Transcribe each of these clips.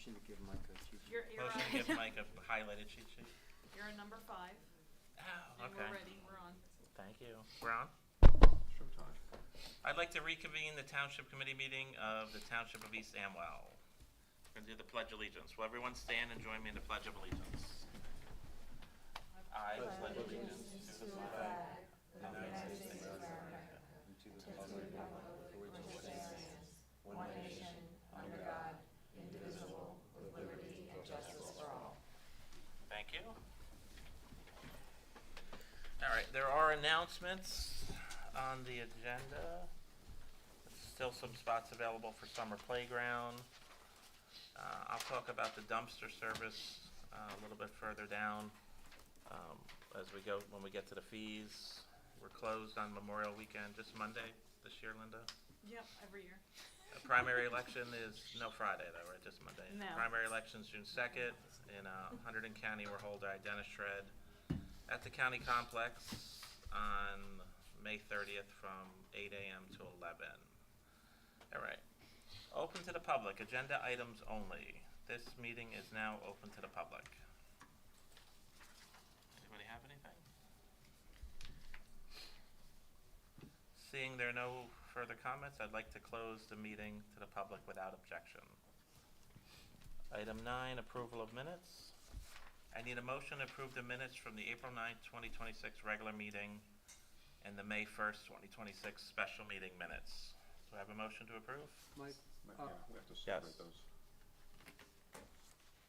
Motion to give Mike a cheat sheet. You're Motion to give Mike a highlighted cheat sheet. You're on number 5. Oh, And okay. we're ready, we're on. Thank you. We're on? Showtime. I'd like to reconvene the Township Committee meeting of the Township of East Amwell. We're going to do the Pledge of Allegiance. Will everyone stand and join me in the Pledge of Allegiance? I pledge allegiance to the flag of the United States of America and to the republic for which it stands, one nation, under God, indivisible, with liberty and justice for all. Thank you. All right, there are announcements on the agenda. Still some spots available for summer playground. I'll talk about the dumpster service a little bit further down as we go when we get to the fees. We're closed on Memorial Weekend, just Monday this year, Linda. Yep, every year. The primary election is no Friday though, right? Just Monday. No. Primary election's June 2nd in Hunterdon County. We'll hold our Dennis Shred at the county complex on May 30th from 8 a.m. to 11. All right. Open to the public. Agenda items only. This meeting is now open to the public. Anybody have anything? Seeing there are no further comments, I'd like to close the meeting to the public without objection. Item 9, approval of minutes. I need a motion to approve the minutes from the April 9th, 2026 regular meeting and the May 1st, 2026 special meeting minutes. Do I have a motion to approve? Mike? Yeah, we have to Yes. separate those.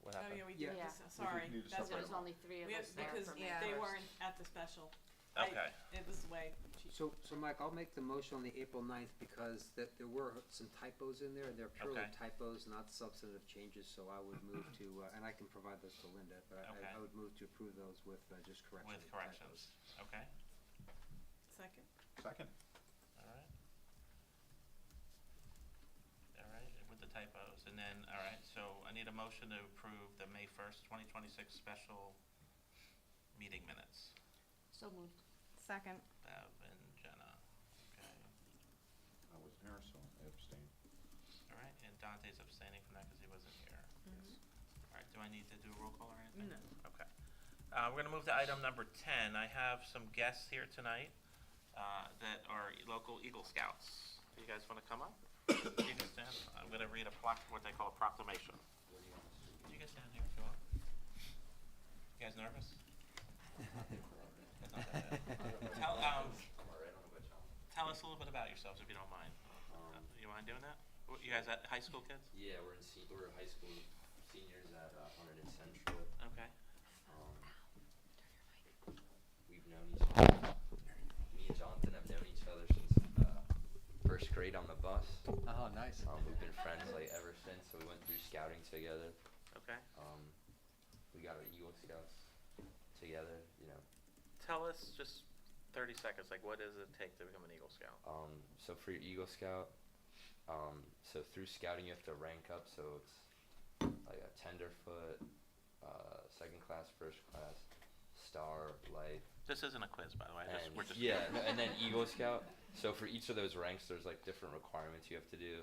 What Oh, happened? yeah, we Yeah. did this, sorry. need to That's separate what, them. only 3 of we us there because for May they 1st. weren't at the special. Okay. It was the way. So Mike, I'll make the motion on the April 9th because there were some typos in there, and they're purely Okay. typos, not substantive changes, so I would move to, and I can provide those to Linda, but Okay. I would move to approve those with just corrections. With corrections. Okay. Second. Second. All right. All right, with the typos. And then, all right, so I need a motion to approve the May 1st, 2026 special meeting minutes. So moved. Second. Bev and Jenna. Okay. I wasn't here, so I abstained. All right, and Dante's abstaining from that because he wasn't here. Mhm. All right, do I need to do a roll call or anything? No. Okay. We're going to move to item number 10. I have some guests here tonight that are local Eagle Scouts. Do you guys want to come up? You can stand. I'm going to read what they call a proclamation. You guys stand here if you want. You guys nervous? It's not that bad. Tell us a little bit about yourselves if you don't mind. You mind doing that? You guys at high school kids? Yeah, we're high school seniors at Hunterdon Central. Okay. We've known each other. Me and Jonathan have known each other since first grade on the bus. Oh, nice. We've been friends like ever since. So we went through scouting together. Okay. We got our Eagle Scouts together. You know. Tell us just 30 seconds, like what does it take to become an Eagle Scout? So for your Eagle Scout, so through scouting you have to rank up. So it's like a tenderfoot, second class, first class, star, life. This isn't a quiz, by the way. And We're just and then Eagle Scout. So for each of those ranks, there's like different requirements you have to do.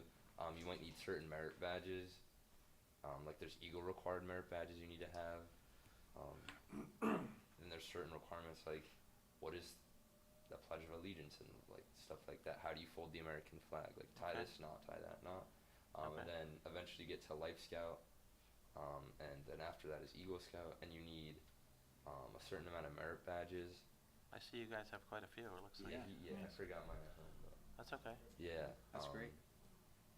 You might need certain merit badges. Like there's Eagle required merit badges you need to have. Then there's certain requirements like what is the Pledge of Allegiance and like stuff like that. How do you fold the American flag? Like tie Okay. this knot, tie that knot. Okay. And then eventually you get to Life Scout. And then after that is Eagle Scout, and you need a certain amount of merit badges. I see you guys have quite a few, it looks like. Yeah, I forgot mine at home. But That's okay. yeah. That's great.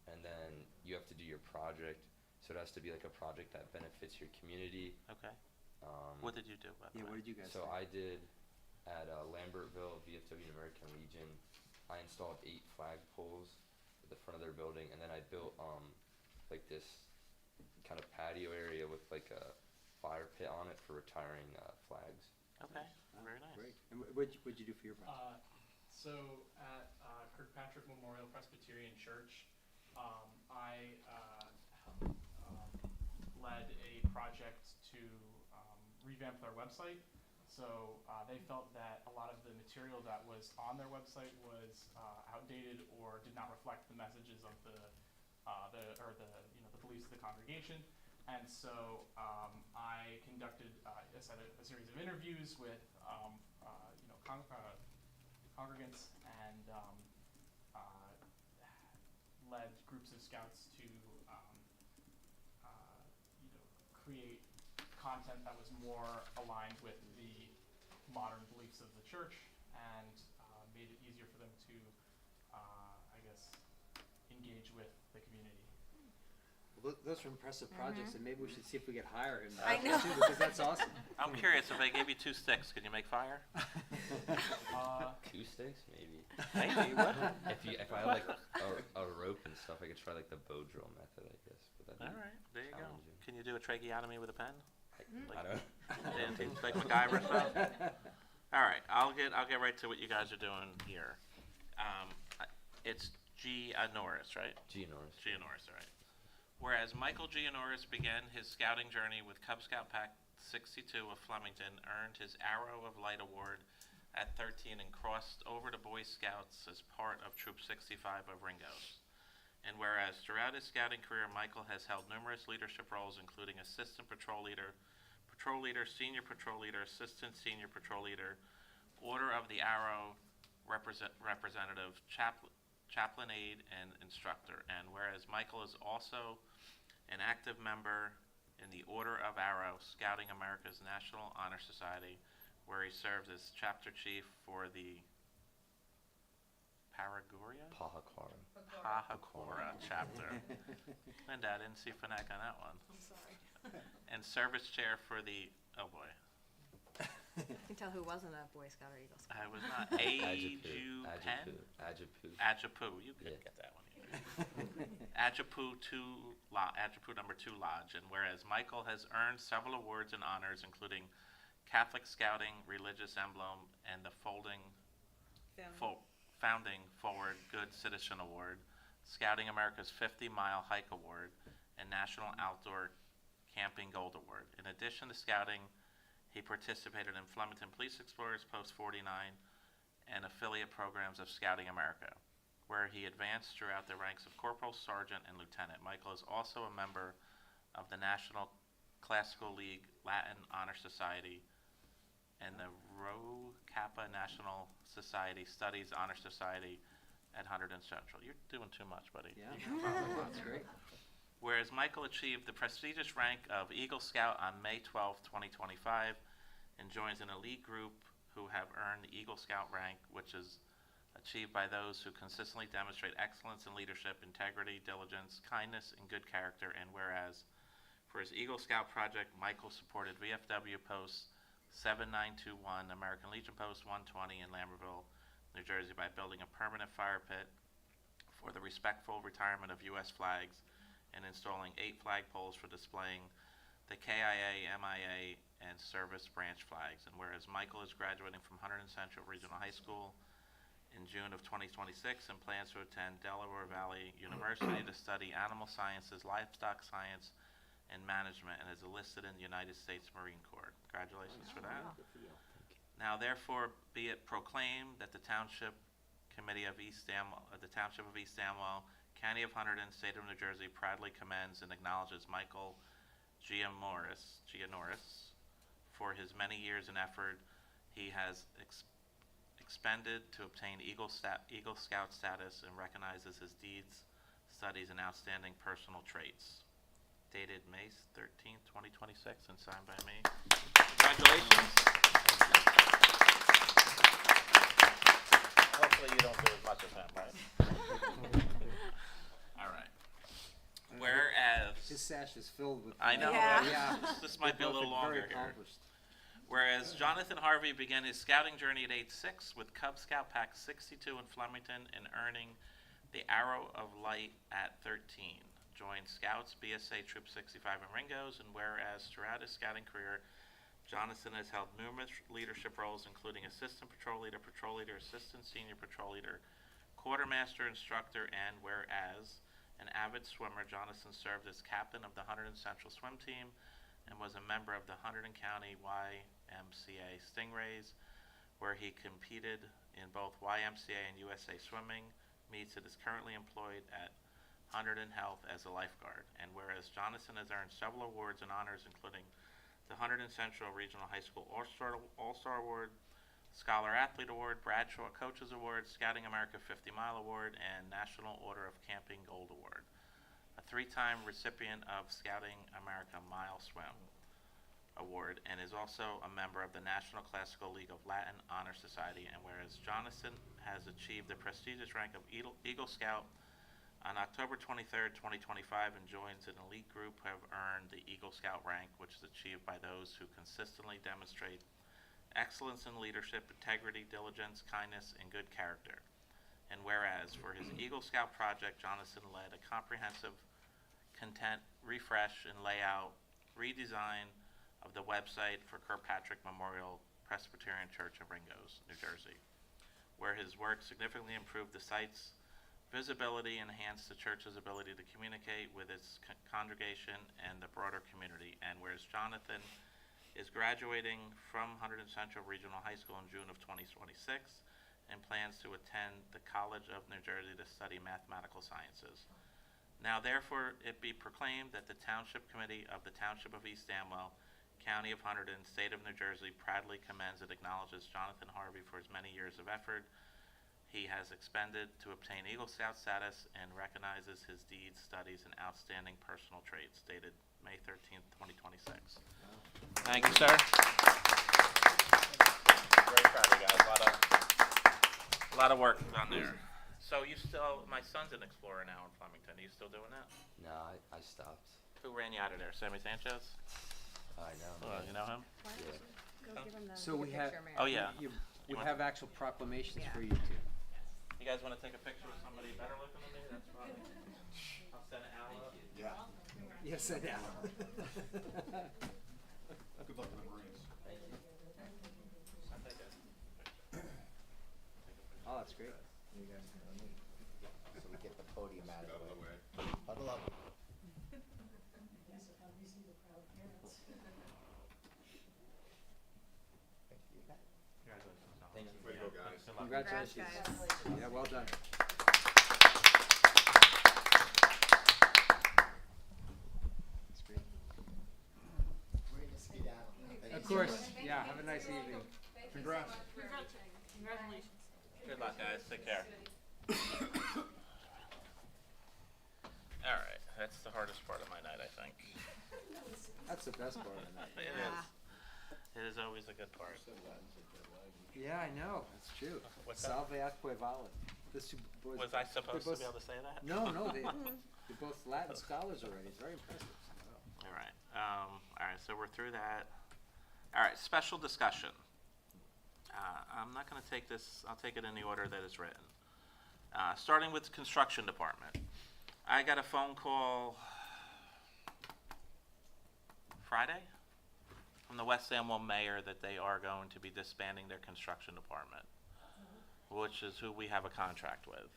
And then you have to do your project. So it has to be like a project that benefits your community. Okay. What did you do, by the Yeah, way? what did you guys So do? I did at Lambertville, VFW American Legion. I installed 8 flagpoles at the front of their building, and then I built like this kind of patio area with like a fire pit on it for retiring flags. Okay, Oh, very nice. Great. And what'd you do for your project? So at Kirkpatrick Memorial Presbyterian Church, I led a project to revamp their website. So they felt that a lot of the material that was on their website was outdated or did not reflect the messages of the beliefs of the congregation. And so I conducted a series of interviews with congregants and led groups of scouts to create content that was more aligned with the modern beliefs of the church and made it easier for them to, engage with the community. Well, those are impressive projects, and maybe we should see if we could hire him. I know. Too, because that's awesome. I'm curious, if I gave you 2 sticks, could you make fire? 2 sticks, maybe. Maybe, what? If I had like a rope and stuff, I could try like the bow drill method, I guess. But that'd All be right, there you go. challenging. Can you do a tracheotomy with a pen? I don't know. Like MacGyver stuff? All right, I'll get right to what you guys are doing here. It's Norris, right? Norris. Norris, all right. Whereas Michael Norris began his scouting journey with Cub Scout Pack 62 of Flemington, earned his Arrow of Light Award at 13, and crossed over to Boy Scouts as part of Troop 65 of Ringo's. And whereas throughout his scouting career, Michael has held numerous leadership roles, including assistant patrol leader, senior patrol leader, assistant senior patrol leader, Order of the Arrow representative, chaplain aide, and instructor. And whereas Michael is also an active member in the Order of Arrow, Scouting America's National Honor Society, where he serves as chapter chief for the Pahakora chapter. Linda, I didn't see Finneck on that one. I'm sorry. And service chair for the, oh boy, You can tell who wasn't a Boy Scout or Eagle Scout. I was not, Ajapu, you could get that one. Ajapu number 2 Lodge. And whereas Michael has earned several awards and honors, including Catholic Scouting Religious Emblem and the Founding Forward Good Citizen Award, Scouting America's 50-Mile Hike Award, and National Outdoor Camping Gold Award. In addition to scouting, he participated in Flemington Police Explorers Post 49 and affiliate programs of Scouting America, where he advanced throughout the ranks of corporal, sergeant, and lieutenant. Michael is also a member of the National Classical League Latin Honor Society and the Rho Kappa National Society Studies Honor Society at Hunterdon Central. You're doing too much, buddy. Yeah, that's great. Whereas Michael achieved the prestigious rank of Eagle Scout on May 12, 2025, and joins an elite group who have earned the Eagle Scout rank, which is achieved by those who consistently demonstrate excellence in leadership, integrity, diligence, kindness, and good character. And whereas for his Eagle Scout project, Michael supported VFW Post 7921, American Legion Post 120 in Lambertville, New Jersey, by building a permanent fire pit for the respectful retirement of U.S. flags and installing 8 flagpoles for displaying the KIA, MIA, and service branch flags. And whereas Michael is graduating from Hunterdon Central Regional High School in June of 2026 and plans to attend Delaware Valley University to study animal sciences, livestock science, and management, and is enlisted in the United States Marine Corps. Congratulations for that. Good for you. Now therefore be it proclaimed that the Township Committee of the Township of East Amwell, County of Hunterdon, State of New Jersey, proudly commends and acknowledges Michael Norris for his many years and effort he has expended to obtain Eagle Scout status, and recognizes his deeds, studies, and outstanding personal traits. Dated May 13, 2026, and signed by me. Congratulations. Hopefully you don't do as much as him, right? All right. Whereas, His sash is filled with. I know, Yeah. Yeah. this might be a little Very longer here. accomplished. Whereas Jonathan Harvey began his scouting journey at age 6 with Cub Scout Pack 62 in Flemington and earning the Arrow of Light at 13. Joined Scouts, BSA Troop 65 in Ringo's, and whereas throughout his scouting career, Jonathan has held numerous leadership roles, including assistant patrol leader, assistant senior patrol leader, quartermaster, instructor, and whereas an avid swimmer, Jonathan served as captain of the Hunterdon Central Swim Team and was a member of the Hunterdon County YMCA Stingrays, where he competed in both YMCA and USA swimming meets, and is currently employed at Hunterdon Health as a lifeguard. And whereas whereas Jonathan has earned several awards and honors, including the Hunterdon Central Regional High School All-Star Award, Scholar Athlete Award, Bradshaw Coaches Award, Scouting America 50 Mile Award, and National Order of Camping Gold Award. A 3-time recipient of Scouting America Mile Swim Award, and is also a member of the National Classical League of Latin Honor Society. And whereas Jonathan has achieved the prestigious rank of Eagle Scout on October 23rd, 2025, and joins an elite group who have earned the Eagle Scout rank, which is achieved by those who consistently demonstrate excellence in leadership, integrity, diligence, kindness, and good character. And whereas for his Eagle Scout project, Jonathan led a comprehensive content refresh and layout redesign of the website for Kirkpatrick Memorial Presbyterian Church in Ringgoes, New Jersey, where his work significantly improved the site's visibility, enhanced the church's ability to communicate with its congregation and the broader community. And whereas Jonathan is graduating from Hunterdon Central Regional High School in June of 2026 and plans to attend the College of New Jersey to study mathematical sciences. Now therefore it be proclaimed that the Township Committee of the Township of East Amwell, County of Hunterdon, State of New Jersey, proudly commends and acknowledges Jonathan Harvey for his many years of effort he has expended to obtain Eagle Scout status and recognizes his deeds, studies, and outstanding personal traits. Dated May 13th, 2026. Thank you, sir. Very proud of you guys. A lot of work done there. So you still, my son's an explorer now in Flemington. Are you still doing that? No, I stopped. Who ran you out of there? Sammy Sanchez? I know. Oh, you know him? Why don't you go give him the So we have- picture, Mayor? Oh, yeah. We want- have actual proclamations Yeah. for you two. You guys want to take a picture with somebody better looking than me? That's fine. I'll send Al up. Yeah. Yes, I know. Good luck with the Marines. I'll take a picture. Oh, that's great. You guys know me. So we get the podium out Out of the way. way. Huddle up. Congratulations, Al. Thank you. Way to go, guys. Good luck. Congratulations. Congrats, guys. Yeah, well done. That's great. We're gonna skedaddle. Of course, yeah, have a nice evening. Congrats. Congratulations. Good luck, guys. Take care. All right, that's the hardest part of my night, I think. That's the best part of the night. It is. It is always a good part. Yeah, I know, that's true. What's that? Salve acque valet. This two boys- Was I supposed to both- be able to say that? No, they're both Latin scholars already, it's very impressive. All right. All right, so we're through that. All right, special discussion. I'm not going to take this, I'll take it in the order that it's written. Starting with the construction department. I got a phone call Friday from the West Amwell mayor that they are going to be disbanding their construction department, which is who we have a contract with.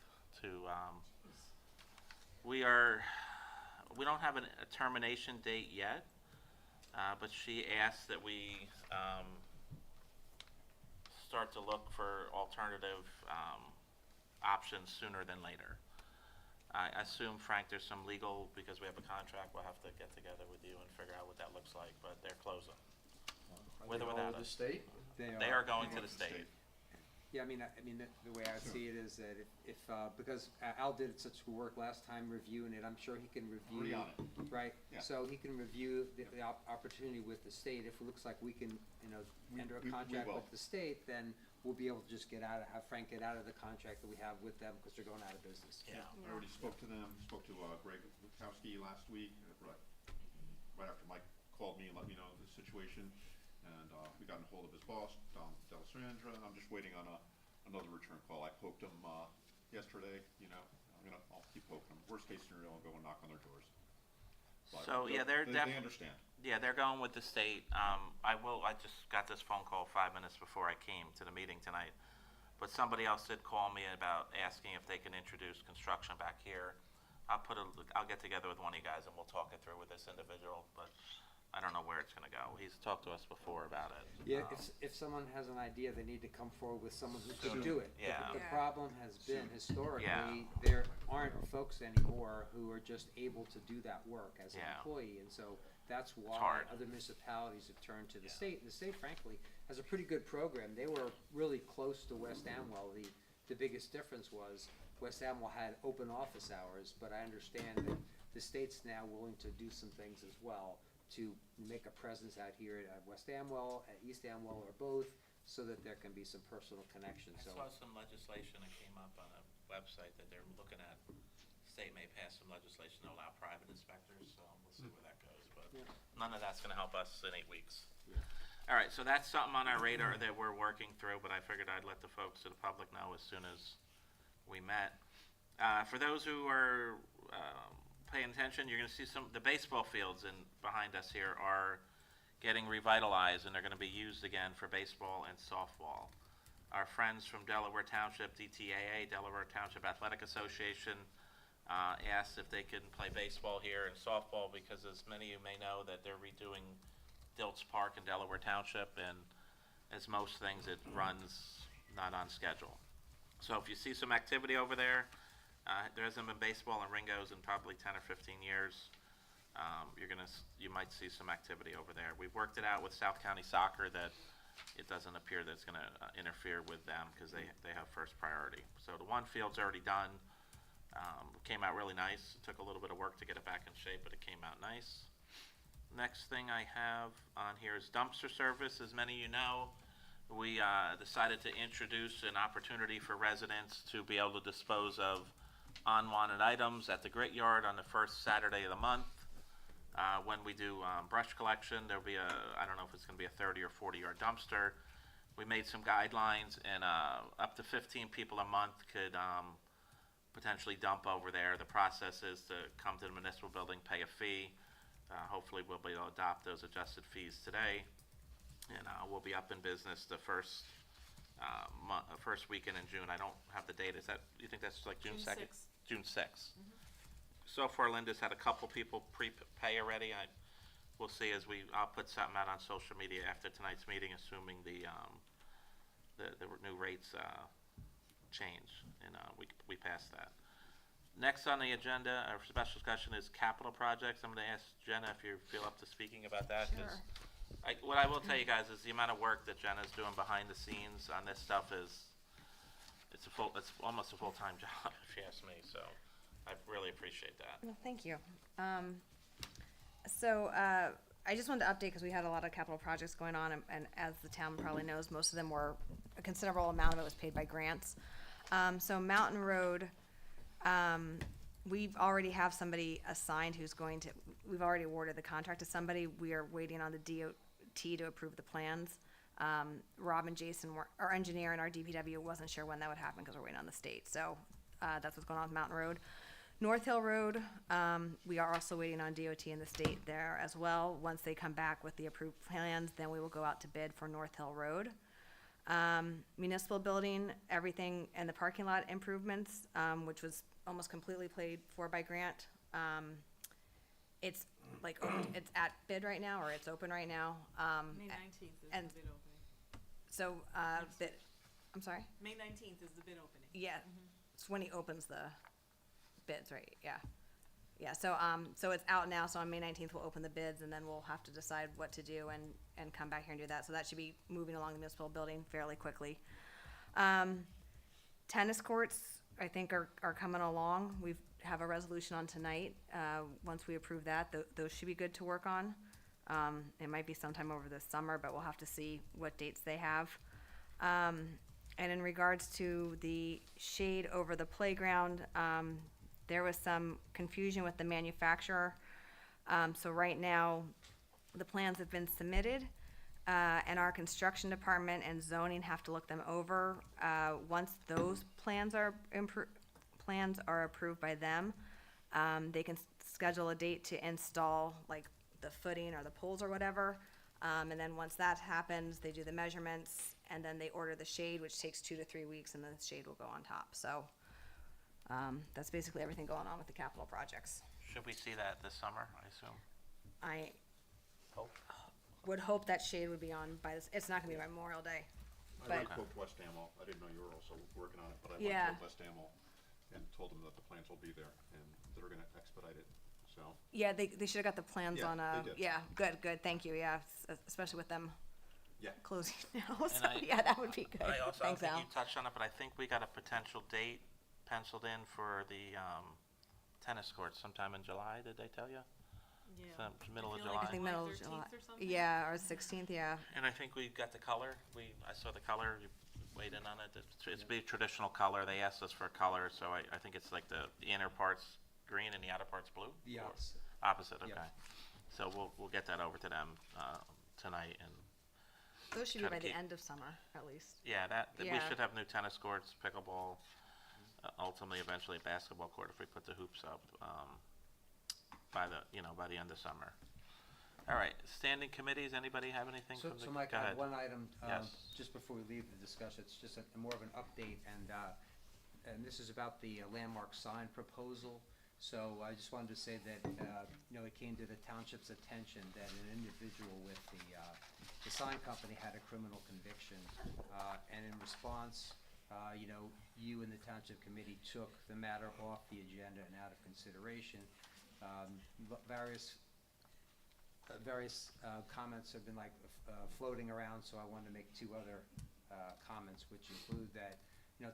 We don't have a termination date yet, but she asked that we start to look for alternative options sooner than later. I assume, Frank, there's some legal, because we have a contract, we'll have to get together with you and figure out what that looks like, but they're closing. With or without us. state? They are going to the state. Yeah, I mean, the way I see it is that if because Al did such good work last time reviewing it, I'm sure he can review. Already on it. Right, Yeah. so he can review the opportunity with the state. If it looks like we can, enter a we contract will. with the state, then we'll be able to just have Frank get out of the contract that we have with them, because they're going out of business. Yeah. I already spoke to them, spoke to Greg Lukowski last week, right after Mike called me and let me know the situation. And we got a hold of his boss, Don Delasandra. I'm just waiting on another return call. I poked him yesterday, I'll keep poking him. Worst case scenario, I'll go and knock on their doors. But So, yeah, they're they understand. Yeah, they're going with the state. I just got this phone call 5 minutes before I came to the meeting tonight. But somebody else did call me about asking if they can introduce construction back here. I'll get together with one of you guys and we'll talk it through with this individual. But I don't know where it's gonna go. He's talked to us before about it. Yeah, if someone has an idea, they need to come forward with someone who can Soon. do it. Yeah. The Yeah. problem has been historically, Yeah. there aren't folks anymore who are just able to do that work as an Yeah. employee, and so that's why hard. other municipalities have turned to the Yeah. state. And the state, frankly, has a pretty good program. They were really close to West Amwell. The biggest difference was West Amwell had open office hours, but I understand that the state's now willing to do some things as well to make a presence out here at West Amwell, at East Amwell, or both, so that there can be some personal connection, I so. saw some legislation that came up on a website that they're looking at. State may pass some legislation to allow private inspectors, so we'll see where that goes, but Yeah. none of that's gonna help us in 8 weeks. Yeah. All right, so that's something on our radar that we're working through, but I figured I'd let the folks of the public know as soon as we met. For those who are paying attention, you're gonna see the baseball fields behind us here are getting revitalized, and they're gonna be used again for baseball and softball. Our friends from Delaware Township, DTAA, Delaware Township Athletic Association, asked if they can play baseball here and softball, because as many of you may know, that they're redoing Diltz Park in Delaware Township, and as most things, it runs not on schedule. So if you see some activity over there, there hasn't been baseball in Ringo's in probably 10 or 15 years. You might see some activity over there. We've worked it out with South County Soccer that it doesn't appear that it's gonna interfere with them, because they have first priority. So the one field's already done. Came out really nice. It took a little bit of work to get it back in shape, but it came out nice. Next thing I have on here is dumpster service. As many of you know, we decided to introduce an opportunity for residents to be able to dispose of unwanted items at the Grit Yard on the first Saturday of the month. When we do brush collection, there'll be I don't know if it's gonna be a 30 or 40-yard dumpster. We made some guidelines, and up to 15 people a month could potentially dump over there. The process is to come to the municipal building, pay a fee. Hopefully we'll be able to adopt those adjusted fees today, and we'll be up in business the first weekend in June. I don't have the date. You think that's like June 2nd? June 6th. So far, Linda's had a couple people prepay already. We'll see as I'll put something out on social media after tonight's meeting, assuming the new rates change, and we pass that. Next on the agenda, our special discussion is capital projects. I'm going to ask Jenna if you feel up to speaking about that. 'Cause what I will tell you guys is the amount of work that Jenna's doing behind the scenes on this stuff it's almost a full-time job, if you ask me. So I really appreciate that. Well, thank you. I just wanted to update, because we had a lot of capital projects going on, and as the town probably knows, most of them a considerable amount of it was paid by grants. So Mountain Road, we already have somebody assigned we've already awarded the contract to somebody. We are waiting on the DOT to approve the plans. Rob and Jason our engineer, and our DPW wasn't sure when that would happen, because we're waiting on the state. So that's what's going on with Mountain Road. North Hill Road, we are also waiting on DOT and the state there as well. Once they come back with the approved plans, then we will go out to bid for North Hill Road. Municipal building, everything, and the parking lot improvements, which was almost completely paid for by grant. It's it's at bid right now, or it's open right now. May 19th is and- the bid opening. So, I'm sorry? May 19th is the bid opening. Yeah, it's when he opens the bids, right? Yeah. Yeah, so it's out now, so on May 19th, we'll open the bids, and then we'll have to decide what to do and come back here and do that. So that should be moving along the municipal building fairly quickly. Tennis courts, I think, are coming along. We have a resolution on tonight. Once we approve that, those should be good to work on. It might be sometime over the summer, but we'll have to see what dates they have. And in regards to the shade over the playground, there was some confusion with the manufacturer. So right now, the plans have been submitted, and our construction department and zoning have to look them over. Once those plans are approved by them, they can schedule a date to install like the footing or the poles or whatever. And then once that happens, they do the measurements, and then they order the shade, which takes 2 to 3 weeks, and then the shade will go on top. So that's basically everything going on with the capital projects. Should we see that this summer, I assume? would hope that shade would be on by this, it's not gonna be by Memorial Day. I But- went to West Amwell, I didn't know you were also working on it, but I Yeah. went to West Amwell and told them that the plans will be there and they're gonna expedite it, so. Yeah, they should've got the plans Yeah, on, they did. yeah, good, thank you, yeah, especially with them Yeah. closing now, so, I- yeah, that would be good. I also, I don't Thanks, think Al. you touched on it, but I think we got a potential date penciled in for the tennis courts sometime in July, did they tell you? Yeah. Middle of feel like I July. think July middle of 13th July. or something? Yeah, or 16th, yeah. And I think we got the color, I saw the color, you weighed in on it, it's be traditional color, they asked us for a color, so I think it's like the inner part's green and the outer part's blue? The Or- opposite. Opposite, Yeah. okay. So we'll get that over to them tonight, and Those should be Try to by the keep- end of summer, at least. yeah, we Yeah. should have new tennis courts, pickleball, ultimately eventually a basketball court if we put the hoops up by the end of summer. All right, standing committees, anybody have anything So, from the, so Mike, go I have ahead. one item, Yes. just before we leave the discussion, it's just more of an update, and this is about the landmark sign proposal. So I just wanted to say that, it came to the township's attention that an individual with the sign company had a criminal conviction, and in response, you and the township committee took the matter off the agenda and out of consideration. Various comments have been floating around, so I wanted to make two other comments, which include that,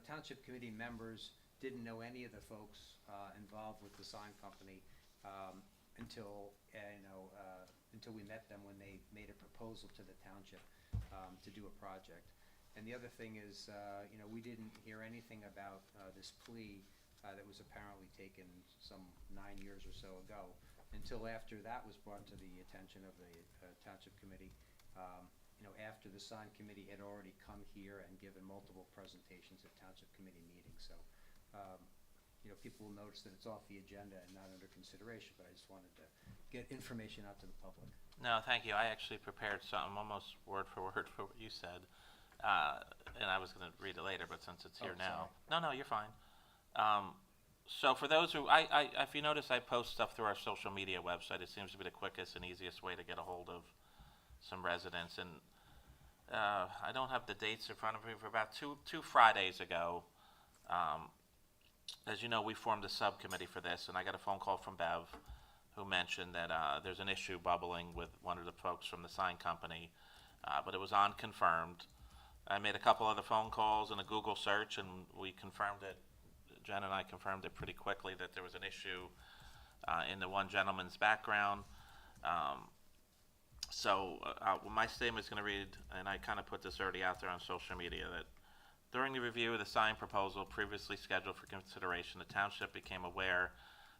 township committee members didn't know any of the folks involved with the sign company until we met them when they made a proposal to the township to do a project. And the other thing is, we didn't hear anything about this plea that was apparently taken some 9 years or so ago, until after that was brought to the attention of the township committee, after the sign committee had already come here and given multiple presentations at township committee meetings. So, people will notice that it's off the agenda and not under consideration, but I just wanted to get information out to the public. No, thank you. I actually prepared something almost word for word for what you said. And I was going to read it later, but since it's here Oh, now. No, you're fine. So for those who, if you notice, I post stuff through our social media website. It seems to be the quickest and easiest way to get a hold of some residents. And I don't have the dates in front of me. For about two Fridays ago, as you know, we formed a subcommittee for this, and I got a phone call from Bev, who mentioned that there's an issue bubbling with one of the folks from the sign company, but it was unconfirmed. I made a couple other phone calls and a Google search, and we confirmed it. Jen and I confirmed it pretty quickly that there was an issue in the one gentleman's background. My statement is going to read, and I kind of put this already out there on social media, that during the review of the sign proposal previously scheduled for consideration, the township became aware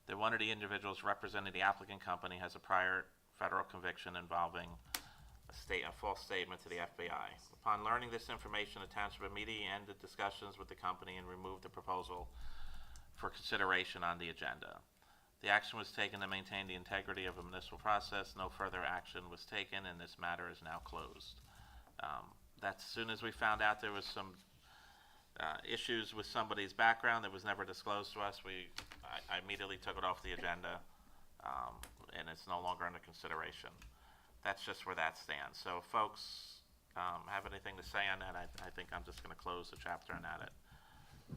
that one of the individuals representing the applicant company has a prior federal conviction involving a false statement to the FBI. Upon learning this information, the township immediately ended discussions with the company and removed the proposal for consideration on the agenda. The action was taken to maintain the integrity of a municipal process. No further action was taken, and this matter is now closed. That's as soon as we found out there was some issues with somebody's background that was never disclosed to us, I immediately took it off the agenda, and it's no longer under consideration. That's just where that stands. So if folks have anything to say on that, I think I'm just going to close the chapter and add it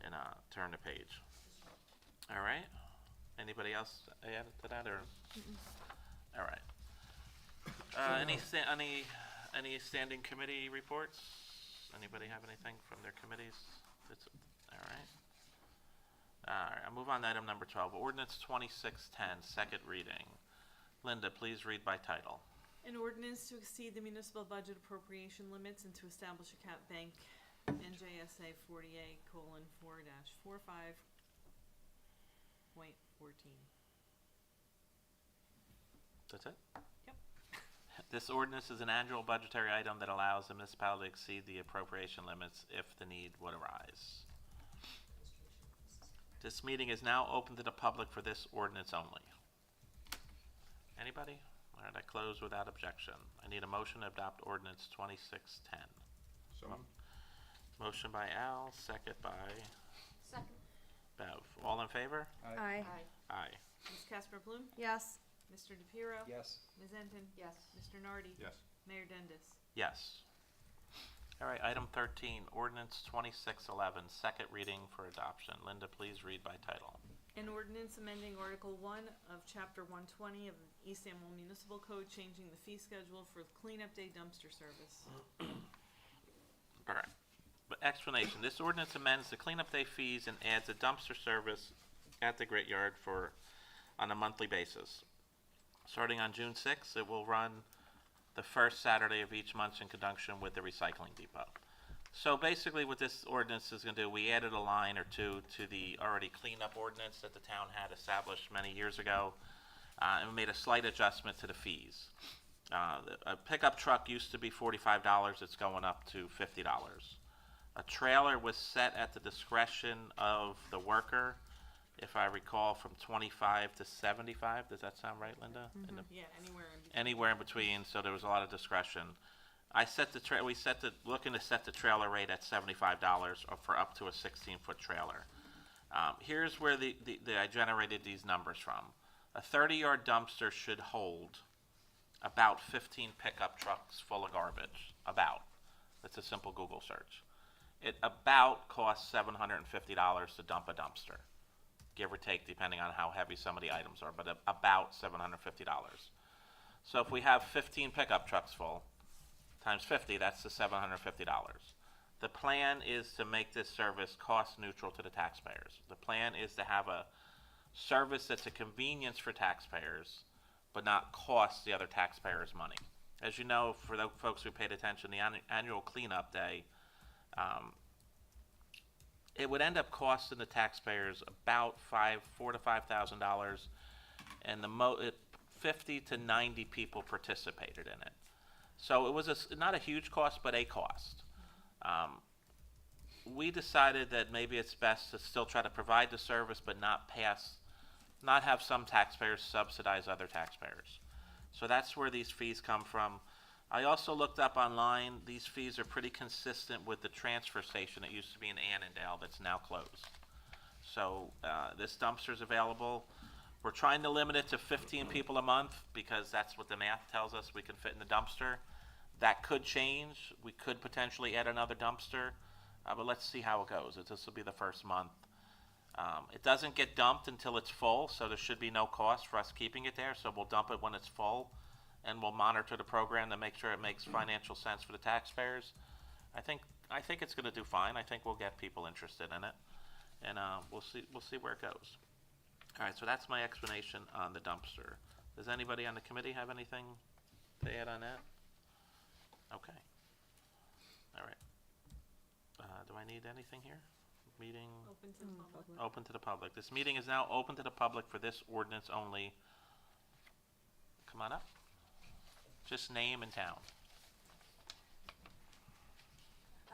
and turn the page. All right. Anybody else add to that, or? All right. Any standing committee reports? Anybody have anything from their committees? All right. All right. I'll move on to item number 12. Ordinance 2610, second reading. Linda, please read by title. An ordinance to exceed the municipal budget appropriation limits and to establish a cap bank, NJSA 48:4.5.14. That's it? Yep. This ordinance is an annual budgetary item that allows the municipality to exceed the appropriation limits if the need would arise. This meeting is now open to the public for this ordinance only. Anybody? All right, I close without objection. I need a motion to adopt ordinance 2610. So, Motion by Al, second by Second. Bev. All in favor? Aye. Aye. Ms. Casper Bloom? Yes. Mr. DePiero? Yes. Ms. Enton? Yes. Mr. Nardi? Yes. Mayor Dendis? Yes. All right, item 13, ordinance 2611, second reading for adoption. Linda, please read by title. An ordinance amending Article 1 of Chapter 120 of the East Amwell Municipal Code, changing the fee schedule for cleanup day dumpster service. All right. But explanation, this ordinance amends the cleanup day fees and adds a dumpster service at the grit yard on a monthly basis. Starting on June 6th, it will run the first Saturday of each month in conjunction with the recycling depot. So basically what this ordinance is going to do, we added a line or two to the already cleanup ordinance that the town had established many years ago, and we made a slight adjustment to the fees. A pickup truck used to be $45, it's going up to $50. A trailer was set at the discretion of the worker, if I recall, from 25 to 75. Does that sound right, Linda? In the- Yeah, anywhere in between. Anywhere in between, so there was a lot of discretion. Looking to set the trailer rate at $75 or for up to a 16-foot trailer. Here's where I generated these numbers from. A 30-yard dumpster should hold about 15 pickup trucks full of garbage. About. That's a simple Google search. It about costs $750 to dump a dumpster, give or take, depending on how heavy some of the items are, but about $750. So if we have 15 pickup trucks full, times 50, that's the $750. The plan is to make this service cost neutral to the taxpayers. The plan is to have a service that's a convenience for taxpayers, but not cost the other taxpayers money. As you know, for the folks who paid attention, the annual cleanup day, it would end up costing the taxpayers about $4,000 to $5,000, and 50 to 90 people participated in it. So it was not a huge cost, but a cost. We decided that maybe it's best to still try to provide the service, but not have some taxpayers subsidize other taxpayers. So that's where these fees come from. I also looked up online. These fees are pretty consistent with the transfer station that used to be in Annandale that's now closed. So this dumpster is available. We're trying to limit it to 15 people a month because that's what the math tells us we can fit in the dumpster. That could change. We could potentially add another dumpster, but let's see how it goes. This will be the first month. It doesn't get dumped until it's full, so there should be no cost for us keeping it there. So we'll dump it when it's full, and we'll monitor the program to make sure it makes financial sense for the taxpayers. I think it's going to do fine. I think we'll get people interested in it, and we'll see where it goes. All right, so that's my explanation on the dumpster. Does anybody on the committee have anything to add on that? Okay. All right. Do I need anything here? Meeting Open to the public. open to the public. This meeting is now open to the public for this ordinance only. Come on up. Just name and town.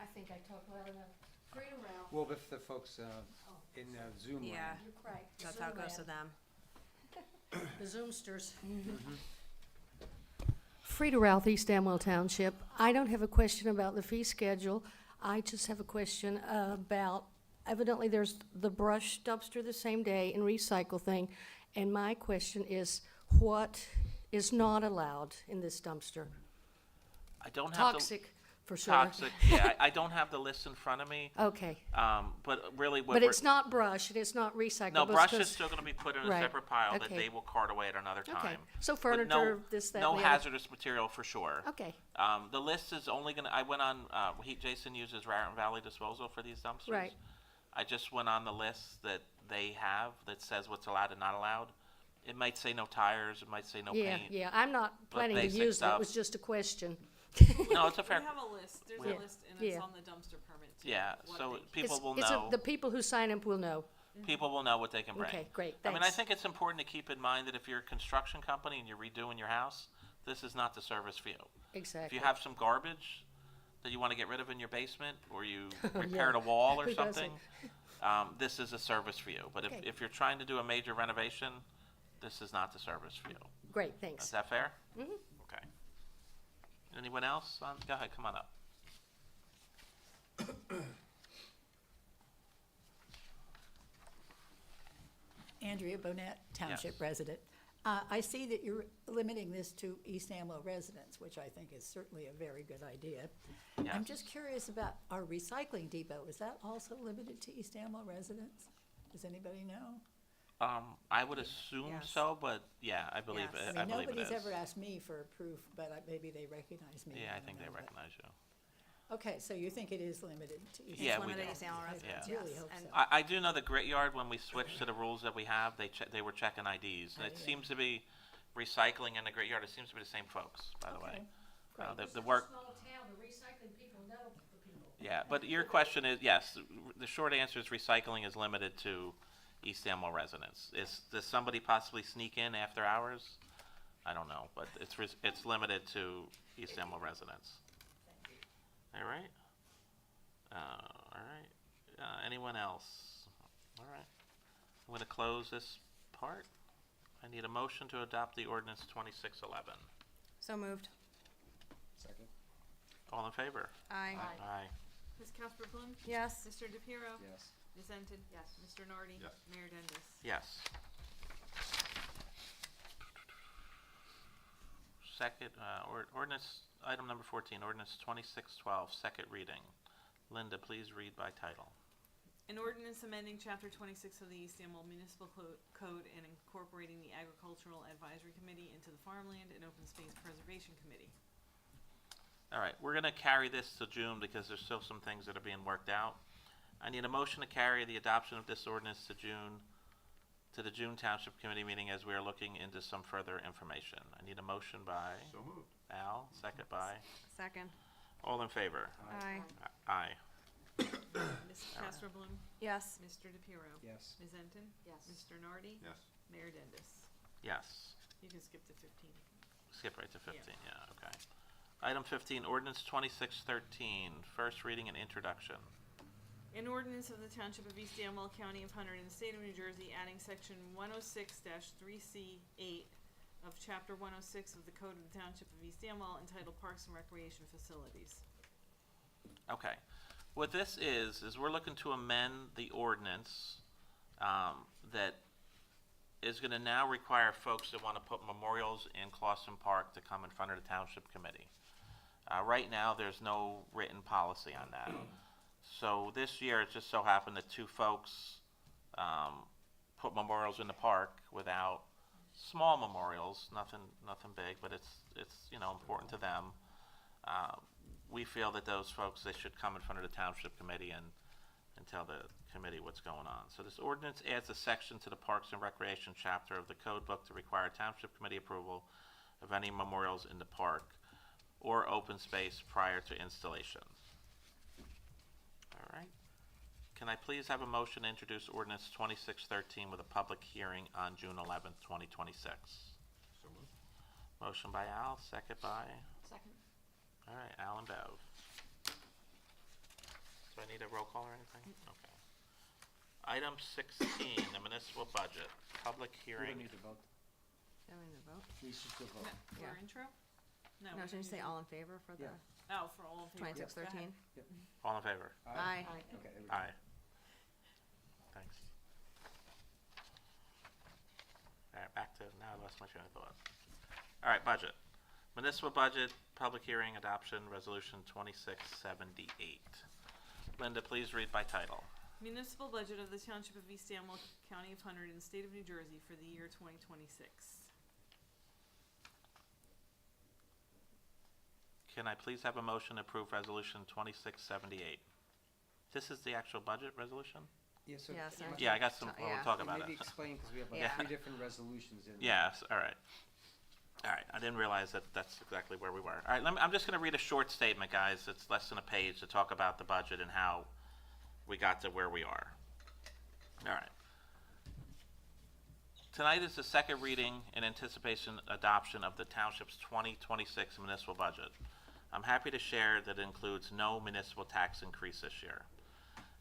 I think I talked loud enough. Frida Ralph. Well, if the folks in Zoom Yeah. land. You're right. That's how it goes to them. The Zoomsters. Frida Ralph, East Amwell Township. I don't have a question about the fee schedule. I just have a question about, evidently there's the brush dumpster the same day and recycle thing. And my question is, what is not allowed in this dumpster? I don't have Toxic, for sure. toxic. Yeah, I don't have the list in front of me. Okay, But really, what but we're, it's not brush, and it's not recyclable. no, brush is because- still going to be put in a Right, separate pile that okay. they will cart away at another time. Okay, so But no- furniture, this, that, No and the other. hazardous material for sure. Okay, The list is only gonna, I went on, Jason uses Raritan Valley Disposal for these dumpsters. Right. I just went on the list that they have that says what's allowed and not allowed. It might say no tires, it might say no yeah, paint. yeah, I'm not planning to basic use it, stuff. it was just a question. No, it's a We fair, have a list, there's Yeah. a list, and it's Yeah. on the dumpster permit too. yeah, what so they- people will It's know, the people who sign up will know. people will know what they can bring. Okay, great, I mean, I thanks. think it's important to keep in mind that if you're a construction company and you're redoing your house, this is not the service for you. If Exactly. you have some garbage that you want to get rid of in your basement, or you Yeah. repaired a wall or Who doesn't? something, this is a service for you. But Okay. if you're trying to do a major renovation, this is not the service for you. Great, Is thanks. that fair? Mhm. Okay. Anyone else? Go ahead, come on up. Andrea Bonnet, Township resident. I see that you're limiting this to East Amwell residents, which I think is certainly a very good idea. I'm Yes. just curious about our recycling depot. Is that also limited to East Amwell residents? Does anybody know? I would assume Yes. so, but yeah, I believe Yes. it, I I mean, believe it is. nobody's ever asked me for proof, but maybe they recognize me. Yeah, I don't think they know, but- recognize you. Okay, so you think it is limited to East? Yeah, It's we limited do. to East Amwell I residents, Yeah. really yes, hope and- so. I do know the Grit Yard, when we switched to the rules that we have, they were checking IDs. And it Yeah. seems to be recycling and the Grit Yard, it seems to be the same folks, by the way. Okay, great. The work, Small town, the recycling people know the people. yeah, but your question is, yes, the short answer is recycling is limited to East Amwell residents. Does somebody possibly sneak in after hours? I don't know, but it's limited to East Amwell residents. All right? All right. Anyone else? All right. I'm gonna close this part. I need a motion to adopt the ordinance 2611. So moved. Second? All in favor? Aye. Aye. Ms. Casper Bloom? Yes. Mr. DePiero? Yes. Ms. Enton? Yes. Mr. Nardi? Yes. Mayor Dendis? Yes. Second, ordinance, item number 14, ordinance 2612, second reading. Linda, please read by title. An ordinance amending chapter 26 of the East Amwell Municipal Code and incorporating the Agricultural Advisory Committee into the Farmland and Open Space Preservation Committee. All right, we're gonna carry this to June because there's still some things that are being worked out. I need a motion to carry the adoption of this ordinance to the June Township Committee meeting as we are looking into some further information. I need a motion by So moved. Al, second by, Second. all in favor? Aye. Aye. Ms. Casper Bloom? Yes. Mr. DePiero? Yes. Ms. Enton? Yes. Mr. Nardi? Yes. Mayor Dendis? Yes. You can skip to 15. Skip right to 15, yeah, okay. Item 15, ordinance 2613, first reading and introduction. An ordinance of the Township of East Amwell, County of Hunter, and the State of New Jersey, adding section 106-3C8 of chapter 106 of the Code of the Township of East Amwell entitled Parks and Recreation Facilities. Okay. What this is we're looking to amend the ordinance that is gonna now require folks that wanna put memorials in Clawson Park to come in front of the Township Committee. Right now, there's no written policy on that. So this year, it just so happened that two folks put memorials in the park without small memorials, nothing big, but it's important to them. We feel that those folks, they should come in front of the Township Committee and tell the committee what's going on. So this ordinance adds a section to the Parks and Recreation chapter of the code book to require Township Committee approval of any memorials in the park or open space prior to installation. All right. Can I please have a motion to introduce ordinance 2613 with a public hearing on June 11th, 2026? So moved. Motion by Al, second by? Second. All right, Al and Bev. Do I need a roll call or anything? Okay. Item 16, the municipal budget, public We hearing. don't need to vote. Do we need to vote? We should still vote. No, for Yeah. intro? No. No, we should you don't say need all in favor for the Yeah. to- Oh, for all of you. 2613? All in favor? Aye. Okay, there we go. Aye. Thanks. All right, back to, now I lost my train of thought. All right, budget. Municipal budget, public hearing, adoption, resolution 2678. Linda, please read by title. Municipal budget of the Township of East Amwell, County of Hunter, and the State of New Jersey for the year 2026. Can I please have a motion to approve resolution 2678? This is the actual budget resolution? Yeah, so. Yes, am I- Yeah, I got some, Yeah. we'll talk about Maybe it. explain, because we have like Yeah. 3 different resolutions in there. Yes, all right. All right, I didn't realize that that's exactly where we were. All right, I'm just gonna read a short statement, guys. It's less than a page to talk about the budget and how we got to where we are. All right. Tonight is the second reading and anticipation adoption of the Township's 2026 municipal budget. I'm happy to share that it includes no municipal tax increase this year.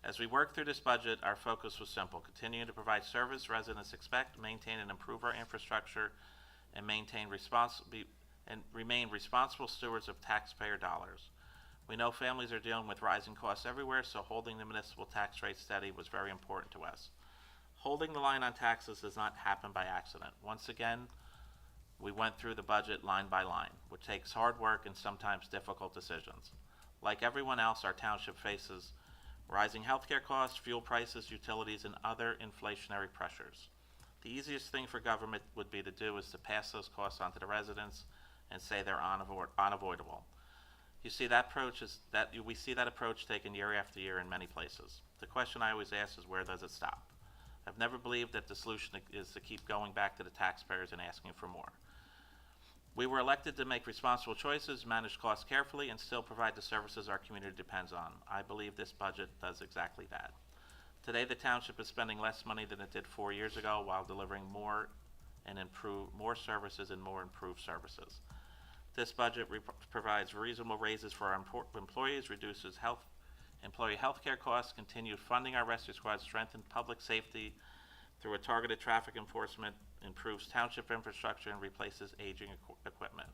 As we work through this budget, our focus was simple: continue to provide service residents expect, maintain and improve our infrastructure, and remain responsible stewards of taxpayer dollars. We know families are dealing with rising costs everywhere, so holding the municipal tax rate steady was very important to us. Holding the line on taxes does not happen by accident. Once again, We went through the budget line by line, which takes hard work and sometimes difficult decisions. Like everyone else, our township faces rising healthcare costs, fuel prices, utilities, and other inflationary pressures. The easiest thing for government would be to do is to pass those costs on to the residents and say they're unavoidable. We see that approach taken year after year in many places. The question I always ask is, where does it stop? I've never believed that the solution is to keep going back to the taxpayers and asking for more. We were elected to make responsible choices, manage costs carefully, and still provide the services our community depends on. I believe this budget does exactly that. Today, the township is spending less money than it did 4 years ago while delivering more services and more improved services. This budget provides reasonable raises for our employees, reduces employee health care costs, continued funding our rescue squad, strengthened public safety through a targeted traffic enforcement, improves township infrastructure, and replaces aging equipment.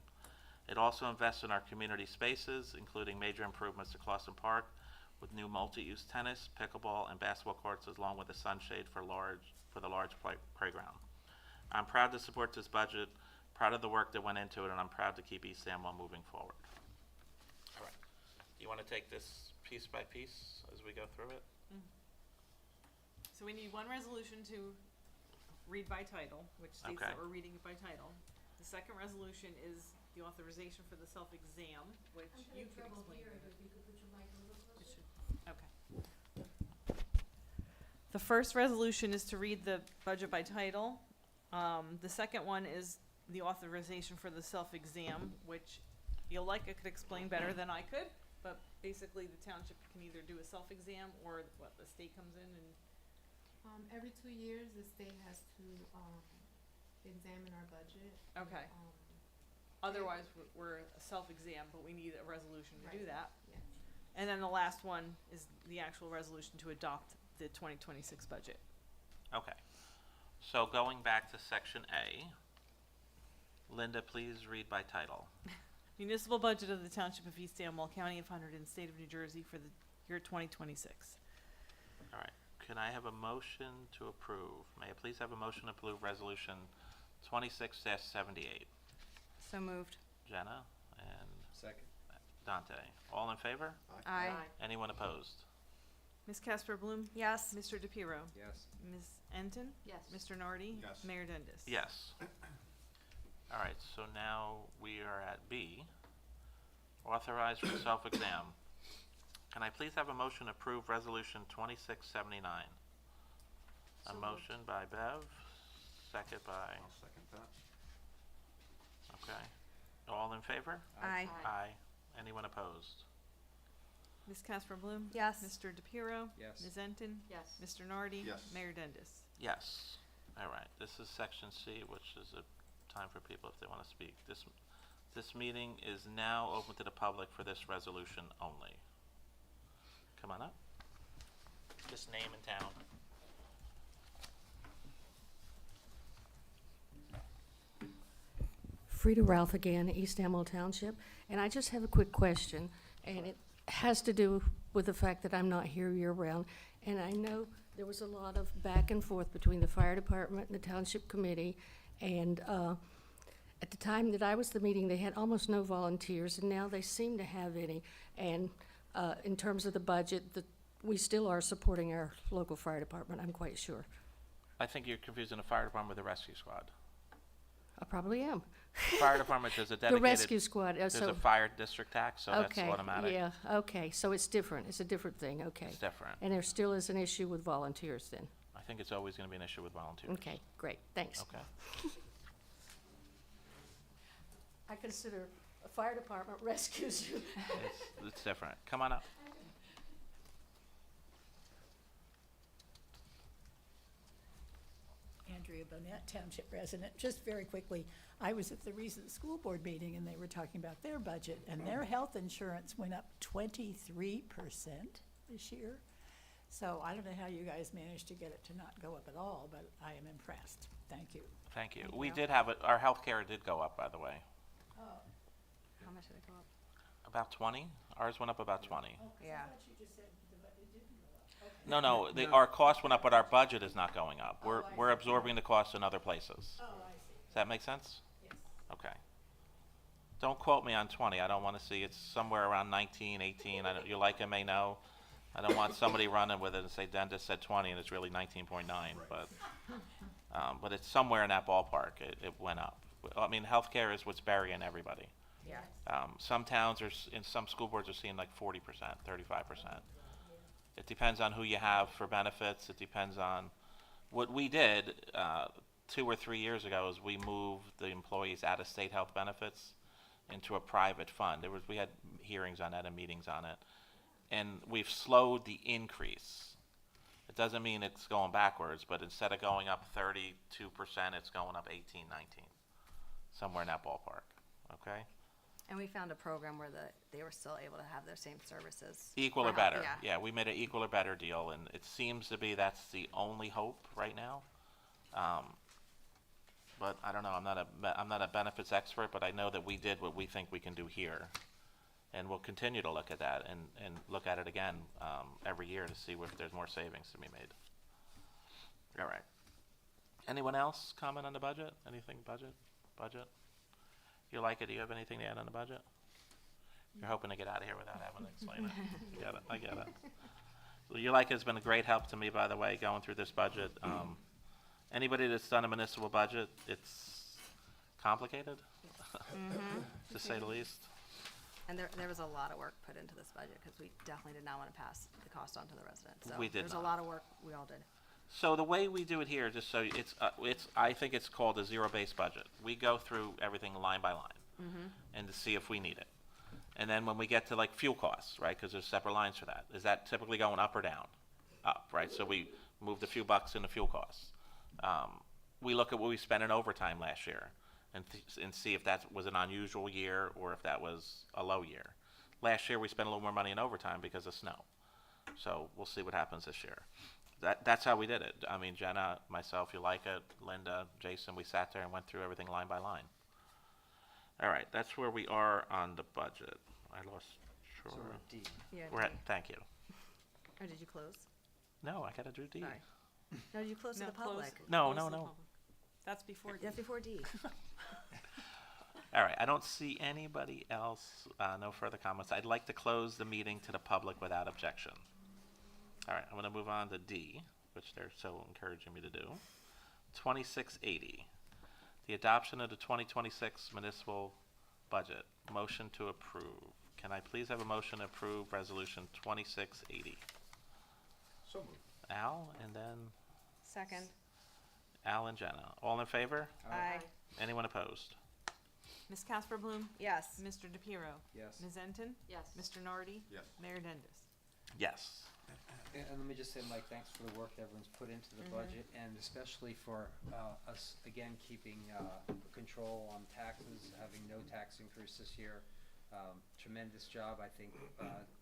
It also invests in our community spaces, including major improvements to Clausen Park with new multi-use tennis, pickleball, and basketball courts, along with a sunshade for the large playground. I'm proud to support this budget, proud of the work that went into it, and I'm proud to keep East Amwell moving forward. All right. Do you want to take this piece by piece as we go through it? So we need one resolution to read by title, which states that we're reading it by title. The second resolution is the authorization for the self-exam, which you can explain. Okay. The first resolution is to read the budget by title. The second one is the authorization for the self-exam, which I could explain better than I could, but basically the township can either do a self-exam or the state comes in and every 2 years, the state has to examine our budget. Okay. Otherwise, we're a self-exam, but we need a resolution to do that. Yeah. And then the last one is the actual resolution to adopt the 2026 budget. Okay. So going back to section A, Linda, please read by title. Municipal budget of the Township of East Amwell, County of Hunterdon, State of New Jersey for the year 2026. All right. Can I have a motion to approve? May I please have a motion to approve resolution 26-78? So moved. Jenna and Second. Dante. All in favor? Aye. Anyone opposed? Ms. Casper Bloom? Yes. Mr. DePiero? Yes. Ms. Enton? Yes. Mr. Nardi? Yes. Mayor Dendis? Yes. All right, so now we are at B, authorized for self-exam. Can I please have a motion to approve resolution 2679? A motion by Bev, second by, I'll second that. okay. All in favor? Aye. Aye. Anyone opposed? Ms. Casper Bloom? Yes. Mr. DePiero? Yes. Ms. Enton? Yes. Mr. Nardi? Yes. Mayor Dendis? Yes. All right, this is section C, which is a time for people if they want to speak. This meeting is now open to the public for this resolution only. Come on up. Just name and town. Frida Ralph again, East Amwell Township, and I just have a quick question, and it has to do with the fact that I'm not here year-round, and I know there was a lot of back and forth between the fire department and the township committee, and at the time that I was at the meeting, they had almost no volunteers, and now they seem to have any, and in terms of the budget, we still are supporting our local fire department, I'm quite sure. I think you're confusing the fire department with the rescue squad. I probably am. Fire department, there's a The dedicated, rescue squad, there's so, a fire district tax, so that's okay, automatic. yeah, okay, so it's different, it's a different thing, okay. It's different. And there still is an issue with volunteers then? I think it's always gonna be an issue with volunteers. Okay, great, thanks. Okay. I consider a fire department rescues you. It's different. Come on up. Andrea Bonnet, Township resident. Just very quickly, I was at the recent school board meeting and they were talking about their budget and their health insurance went up 23% this year. So I don't know how you guys managed to get it to not go up at all, but I am impressed. Thank you. Thank you. Thank We you. did have it, our healthcare did go up, by the way. How much did it go up? About 20? Ours went up about 20. Yeah. No, our cost went up, but our budget is not going up. We're absorbing the costs in other places. Oh, I see. Does that make sense? Yes. Okay. Don't quote me on 20. I don't want to see it's somewhere around 19, 18. I don't, you like it may know. I don't want somebody running with it and say dentist said 20 and it's really 19.9. But it's somewhere in that ballpark. It went up. I mean, healthcare is what's burying everybody. Yeah. Some towns in some school boards are seeing like 40%, 35%. It depends on who you have for benefits. It depends on what we did 2 or 3 years ago is we moved the employees out of state health benefits into a private fund. We had hearings on that and meetings on it. And we've slowed the increase. It doesn't mean it's going backwards, but instead of going up 32%, it's going up 18, 19. Somewhere in that ballpark, okay? And we found a program where they were still able to have their same services. Equal for or health, better. yeah. Yeah, we made an equal or better deal, and it seems to be that's the only hope right now. But I don't know. I'm not a benefits expert, but I know that we did what we think we can do here, and we'll continue to look at that and look at it again every year to see if there's more savings to be made. All right. Anyone else comment on the budget? Anything budget? You like it? Do you have anything to add on the budget? You're hoping to get out of here without having to explain it. I get it. Well, you like it has been a great help to me, by the way, going through this budget. Anybody that's done a municipal budget, it's complicated, to say the least. And there was a lot of work put into this budget, because we definitely did not want to pass the cost on to the residents. So We did there's not. a lot of work we all did. So the way we do it here, just so I think it's called a zero-based budget. We go through everything line by line, and to see if we need it. And then when we get to like fuel costs, right, because there's separate lines for that, is that typically going up or down? Up, right? So we moved a few bucks in the fuel costs. We look at what we spent in overtime last year, and see if that was an unusual year or if that was a low year. Last year we spent a little more money in overtime because of snow. So we'll see what happens this year. That's how we did it. I mean, Jenna, myself, you like it, Linda, Jason, we sat there and went through everything line by line. All right, that's where we are on the budget. I lost. Sure. So we're at D. Yeah. We're at. Thank you. Or did you close? No, I gotta do D. Sorry. No, did you close to the public? No. That's before D. That's before D. All right, I don't see anybody else. No further comments. I'd like to close the meeting to the public without objection. All right, I'm going to move on to D, which they're so encouraging me to do. 2680, the adoption of the 2026 municipal budget. Motion to approve. Can I please have a motion to approve resolution 2680? So moved. Al, and then Second. Al and Jenna. All in favor? Aye. Anyone opposed? Ms. Casper Bloom? Yes. Mr. DePiero? Yes. Ms. Enton? Yes. Mr. Nardi? Yes. Mayor Dendes? Yes. And let me just say, Mike, thanks for the work that everyone's put into the budget, and especially for us, again, keeping control on taxes, having no tax increase this year. Tremendous job, I think,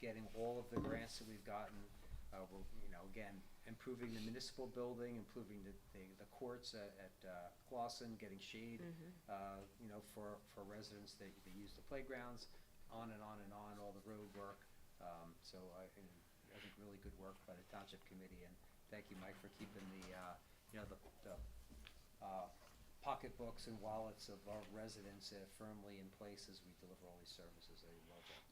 getting all of the grants that we've gotten. We're, again, improving the municipal building, improving the courts at Clausen, getting shade, for residents that use the playgrounds, on and on and on, all the road work. So I think really good work by the Township Committee, and thank you, Mike, for keeping the pocketbooks and wallets of our residents firmly in place as we deliver all these services. I love that.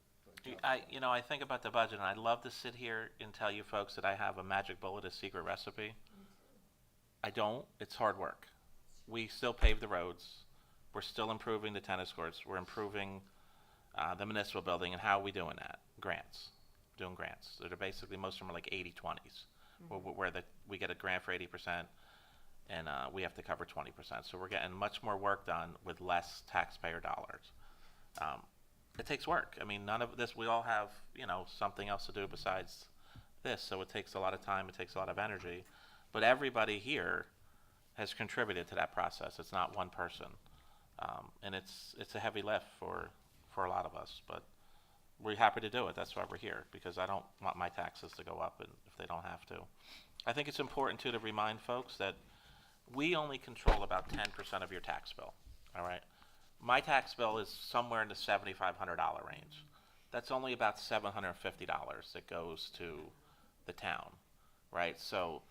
I think about the budget, and I'd love to sit here and tell you folks that I have a magic bullet, a secret recipe. I don't. It's hard work. We still pave the roads. We're still improving the tennis courts. We're improving the municipal building. And how are we doing that? Grants. Doing grants. They're basically, most of them are like 80-20s, where we get a grant for 80%, and we have to cover 20%. So we're getting much more work done with less taxpayer dollars. It takes work. I mean, none of this, we all have, something else to do besides this, so it takes a lot of time, it takes a lot of energy. But everybody here has contributed to that process. It's not one person. And it's a heavy lift for a lot of us, but we're happy to do it. That's why we're here, because I don't want my taxes to go up if they don't have to. I think it's important, too, to remind folks that we only control about 10% of your tax bill, all right? My tax bill is somewhere in the $7,500 range. That's only about $750 that goes to the town, right? So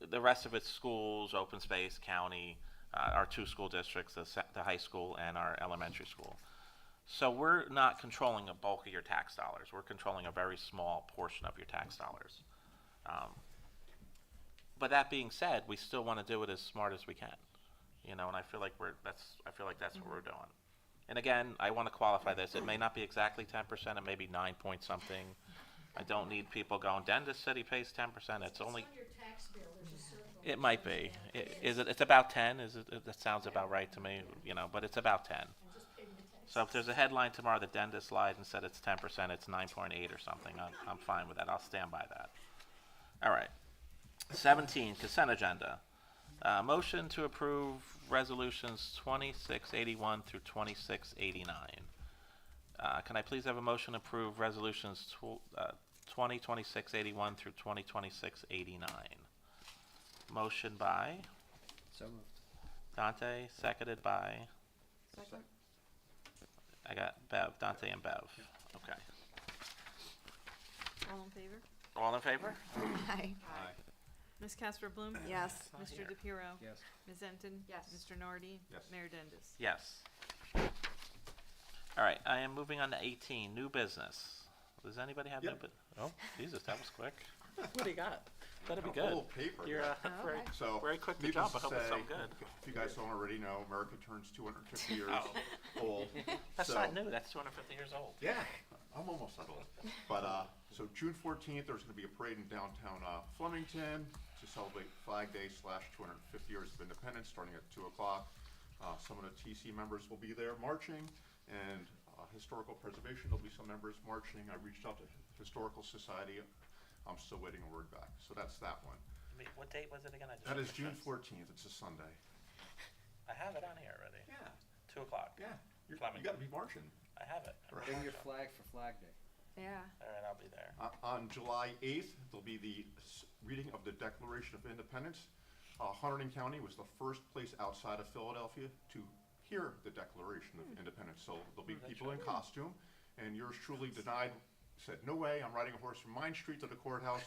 the rest of it's schools, open space, county, our two school districts, the high school and our elementary school. So we're not controlling a bulk of your tax dollars. We're controlling a very small portion of your tax dollars. But that being said, we still want to do it as smart as we can, you know, and I feel like that's what we're doing. And again, I want to qualify this. It may not be exactly 10%. It may be 9 point something. I don't need people going, Dundas City pays 10%. It's only. your tax bill, there's a circle. It might be. Is it? It's about 10. Is it? That sounds about right to me. You know, but it's about 10. So if there's a headline tomorrow that Dundas lied and said it's 10%, it's 9.8 or something. I'm fine with that. I'll stand by that. All right. 17 consent agenda. Motion to approve resolutions 2681 through 2689. Can I please have a motion to approve resolutions 2681 through 2689? Motion by So moved. Dante, seconded by, Second. I got Bev, Dante and Bev. Okay. All in favor? All in favor? Aye. Aye. Ms. Casper Bloom? Yes. Not Mr. here. DePiero? Yes. Ms. Enton? Yes. Mr. Nardi? Yes. Mayor Dundas? Yes. All right, I am moving on to 18, new business. Does anybody have new Yep. business? Oh, Jesus, that was quick. What do you got? Better be A good. whole paper. You're Oh, very, okay. So, very quick to needless jump. I hope it's say, something good. If you guys don't already know, America turns 250 years Oh. old. That's So- not new. That's 250 years old. Yeah, I'm almost that old. But, so June 14th, there's gonna be a parade in downtown, Flemington to celebrate Flag Day / 250 years of independence, starting at 2 o'clock. Some of the TC members will be there marching, and, historical preservation, there'll be some members marching. I reached out to Historical Society. I'm still waiting a word back. So that's that one. Wait, what date was it again? I just That is checked. June 14th. It's a Sunday. I have it on here already. Yeah, 2 o'clock. yeah. You Flemington. gotta be marching. I have it. Right. Bring your flag for Flag Day. Yeah. All right, I'll be there. On July 8th, there'll be the reading of the Declaration of Independence. Hunterdon County was the first place outside of Philadelphia to hear the Declaration of Independence. So there'll be that's people in costume, and yours truly said, no way, I'm riding a horse from Mine Street to the courthouse,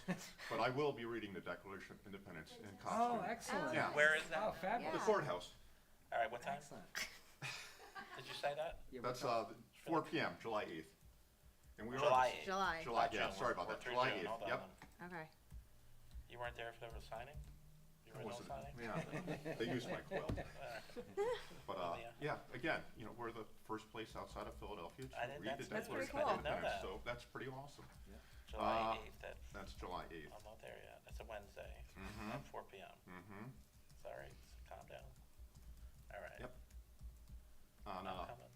but I will be reading the Declaration of Independence in costume. Oh, excellent. Yeah. Where is that? Oh, fabulous. The courthouse. All right, what time? Excellent. Did you say that? Yeah, what That's time? 4 p.m., July 8th. And we are July 8th. July. July, Not yeah, June. sorry about We're that. through July June. 8th. Hold on Yep. then. Okay. You weren't there for the signing? The I original wasn't- signing? Yeah, they used my quill. But, Yeah. yeah, again, we're the first place outside of Philadelphia I to didn't- read the that's pretty Declaration cool. of I didn't know Independence, that. so that's pretty awesome. July 8th. That's July 8th. I'm not there yet. That's a Wednesday. Mhm. At 4 p.m. Mm-hmm. It's all right. Calm down. All right. Yep. On I'm coming.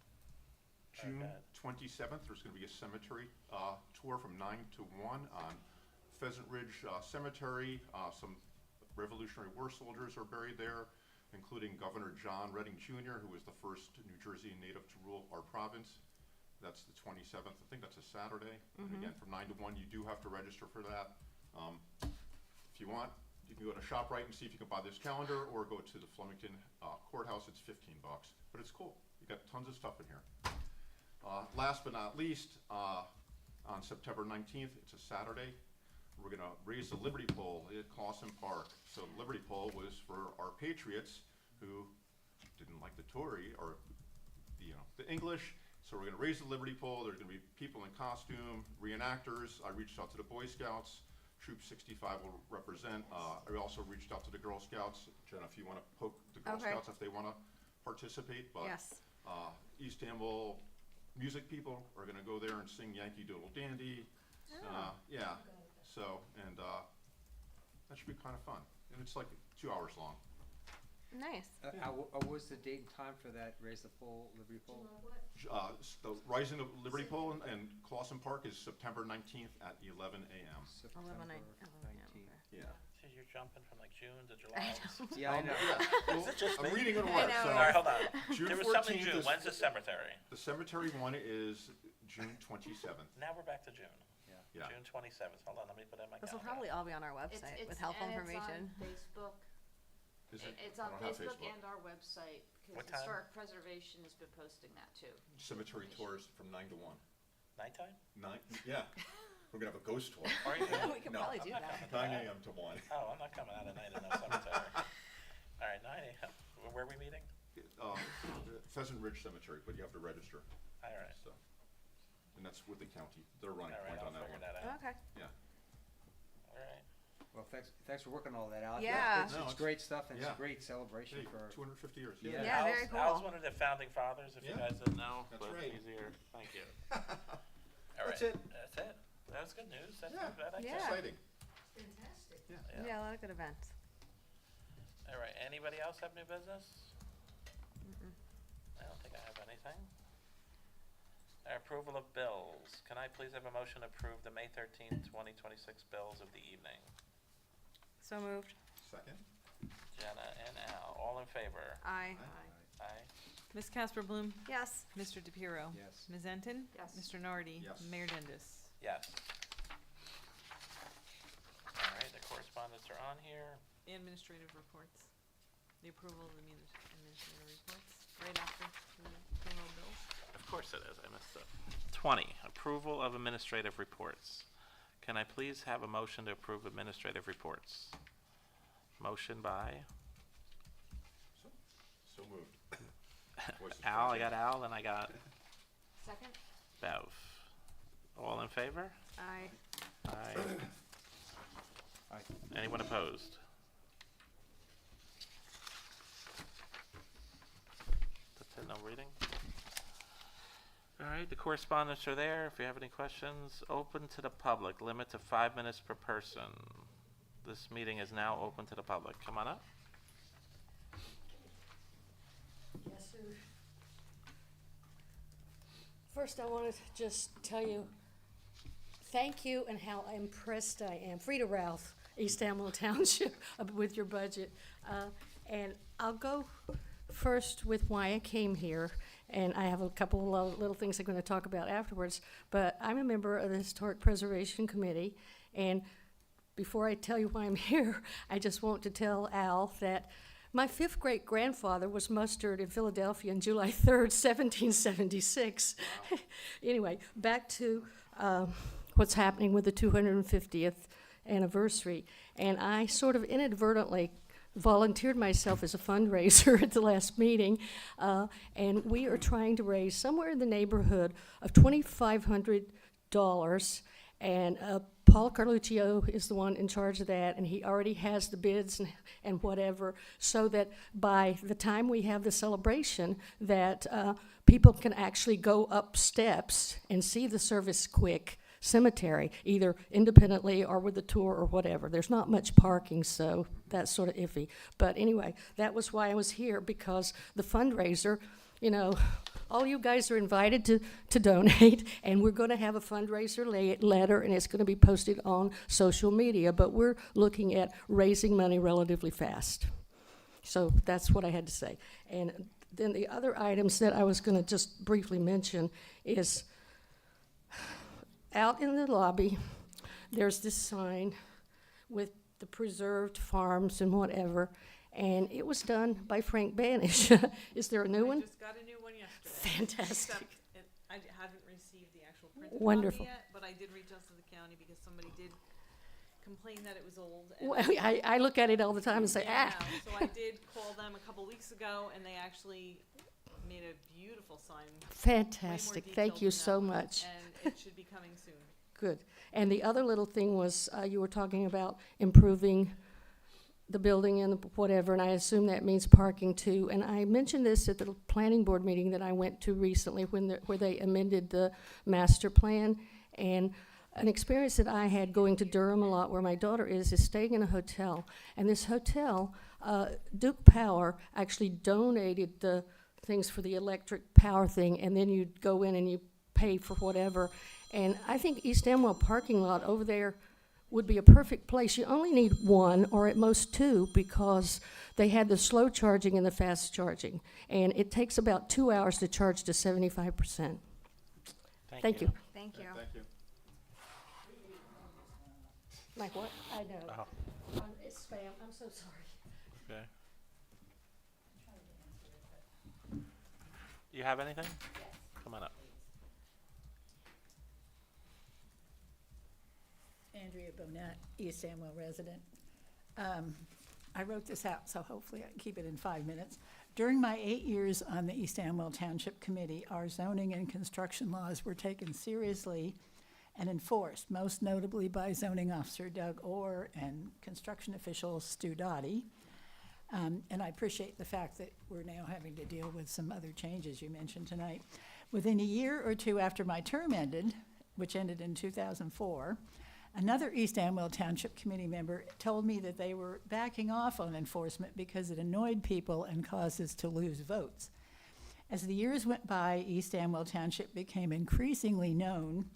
June Okay. 27th, there's gonna be a cemetery tour from 9 to 1 on Pheasant Ridge Cemetery. Some Revolutionary War soldiers are buried there, including Governor John Redding Jr., who was the first New Jersey native to rule our province. That's the 27th. I think that's a Saturday. And again, from 9 to 1, you do have to register for that. If you want, you can go to ShopRite and see if you can buy this calendar, or go to the Flemington courthouse. It's $15, but it's cool. You got tons of stuff in here. Last but not least, on September 19th, it's a Saturday, we're gonna raise the Liberty Pole at Clawson Park. So Liberty Pole was for our patriots who didn't like the Tory, or the English. So we're gonna raise the Liberty Pole. There's gonna be people in costume, reenactors. I reached out to the Boy Scouts. Troop 65 will represent. I also reached out to the Girl Scouts. Jenna, if you wanna poke the Girl Okay. Scouts if they wanna participate, but Yes. East Hamble music people are gonna go there and sing Yankee Doodle Dandy. Yeah, so, and that should be kind of fun. And it's like 2 hours long. Nice. What was the date and time for that Raise the Pole, Liberty Pole? The Rising of Liberty Pole in Clawson Park is September 19th at 11 a.m. September 11, 19th. Yeah. So you're jumping from like June to July. Yeah, I know. Is it just I'm me? reading it I away, know. All right, so hold on. June There was something 14th June. is, When's the cemetery? the cemetery one is June 27th. Now we're back to June. Yeah. June 27th. Hold on, let me put in my This will calendar. probably all be on our website with helpful information. Facebook. Is it? It's I on don't have Facebook and our website, What because time? Historic Preservation has been posting that too. Cemetery tours from 9 to 1. Nighttime? 9, yeah. We're gonna have a ghost tour. Are you? We could No. probably do I'm not that. coming to 9 that. a.m. to 1. Oh, I'm not coming out at night in no cemetery. All right, 9 a.m. where are we meeting? Pheasant Ridge Cemetery, but you have to register, All right, so. And that's with the county. They're running all right, point I'll on that figure one. that out. Okay. Yeah. All right. Well, thanks for working all that out. Yeah. It's, No, it's it's- great stuff, and it's yeah. a great celebration Hey, for, 250 years. Yeah. Yeah, very Al's cool. one of the founding fathers, if you Yeah. guys didn't know, That's but right. he's here. Thank you. That's right. it. That's it. That was good news. That's Yeah. not bad. Yeah. Exciting. Yeah. Yeah, a lot of good events. All right. Anybody else have new business? I don't think I have anything. Approval of bills. Can I please have a motion to approve the May 13th, 2026 bills of the evening? So moved. Second? Jenna and Al, all in favor? Aye. Aye. Ms. Casper Bloom, Yes. Mr. DePiero. yes. Ms. Enton. Yes. Mr. Nardi. Yes. Mayor Dendis. Yes. All right, the correspondents are on here. Administrative reports. The approval of the administrative reports, right after the payroll bills. Of course it is, I missed it. 20, approval of administrative reports. Can I please have a motion to approve administrative reports? Motion by So moved. Voice is Al, I crazy. got Al, and I got Second? Bev. All in favor? Aye. Aye. Aye. Anyone opposed? That's it, no reading? All right, the correspondents are there. If you have any questions, open to the public, limit to 5 minutes per person. This meeting is now open to the public. Come on up. Yes, sir. First, I wanted to just tell you, thank you and how impressed I am. Frida Ralph, East Amwell Township, with your budget. And I'll go first with why I came here, and I have a couple of little things I'm going to talk about afterwards. But I'm a member of the Historic Preservation Committee, and before I tell you why I'm here, I just want to tell Al that my fifth great grandfather was mustered in Philadelphia on July 3rd, 1776. Anyway, back to what's happening with the 250th anniversary. And I sort of inadvertently volunteered myself as a fundraiser at the last meeting, and we are trying to raise somewhere in the neighborhood of $2,500, and Paul Carluccio is the one in charge of that, and he already has the bids and whatever, so that by the time we have the celebration, that people can actually go up steps and see the Service Quick Cemetery, either independently or with a tour or whatever. There's not much parking, so that's sort of iffy. But anyway, that was why I was here, because the fundraiser, you know, all you guys are invited to donate, and we're going to have a fundraiser letter, and it's going to be posted on social media, but we're looking at raising money relatively fast. So that's what I had to say. And then the other items that I was going to just briefly mention is out in the lobby, there's this sign with the preserved farms and whatever, and it was done by Frank Banish. Is there a new I one? just got a new one yesterday. Fantastic. Except I haven't received the actual printed Wonderful. copy yet, but I did reach out to the county because somebody did complain that it was old. And Well, I look at it all the time and say, yeah, ah. no. So I did call them a couple weeks ago, and they actually made a beautiful sign. way more Fantastic. Thank detailed you than that so one, much. And it should be coming soon. Good. And the other little thing was, you were talking about improving the building and whatever, and I assume that means parking too. And I mentioned this at the planning board meeting that I went to recently where they amended the master plan. And an experience that I had going to Durham a lot, where my daughter is staying in a hotel. And this hotel, Duke Power actually donated the things for the electric power thing, and then you'd go in and you pay for whatever. And I think East Amwell parking lot over there would be a perfect place. You only need one or at most two, because they had the slow charging and the fast charging. And it takes about 2 hours to charge to 75%. Thank you. Thank you. Thank you. Like what? I know. Oh, It's spam. I'm so sorry. okay. You have anything? Come on up. Andrea Bonat, East Amwell resident. I wrote this out, so hopefully I can keep it in 5 minutes. During my 8 years on the East Amwell Township Committee, our zoning and construction laws were taken seriously and enforced, most notably by zoning officer Doug Orr and construction official Stu Dottie. And I appreciate the fact that we're now having to deal with some other changes you mentioned tonight. Within a year or two after my term ended, which ended in 2004, another East Amwell Township Committee member told me that they were backing off on enforcement because it annoyed people and caused us to lose votes. As the years went by, East Amwell Township became increasingly known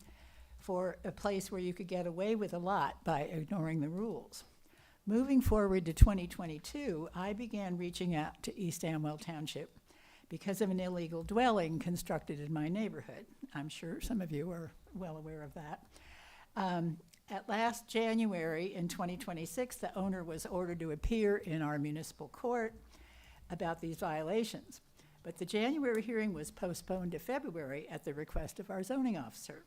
for a place where you could get away with a lot by ignoring the rules. Moving forward to 2022, I began reaching out to East Amwell Township because of an illegal dwelling constructed in my neighborhood. I'm sure some of you are well aware of that. At last January in 2026, the owner was ordered to appear in our municipal court about these violations. But the January hearing was postponed to February at the request of our zoning officer.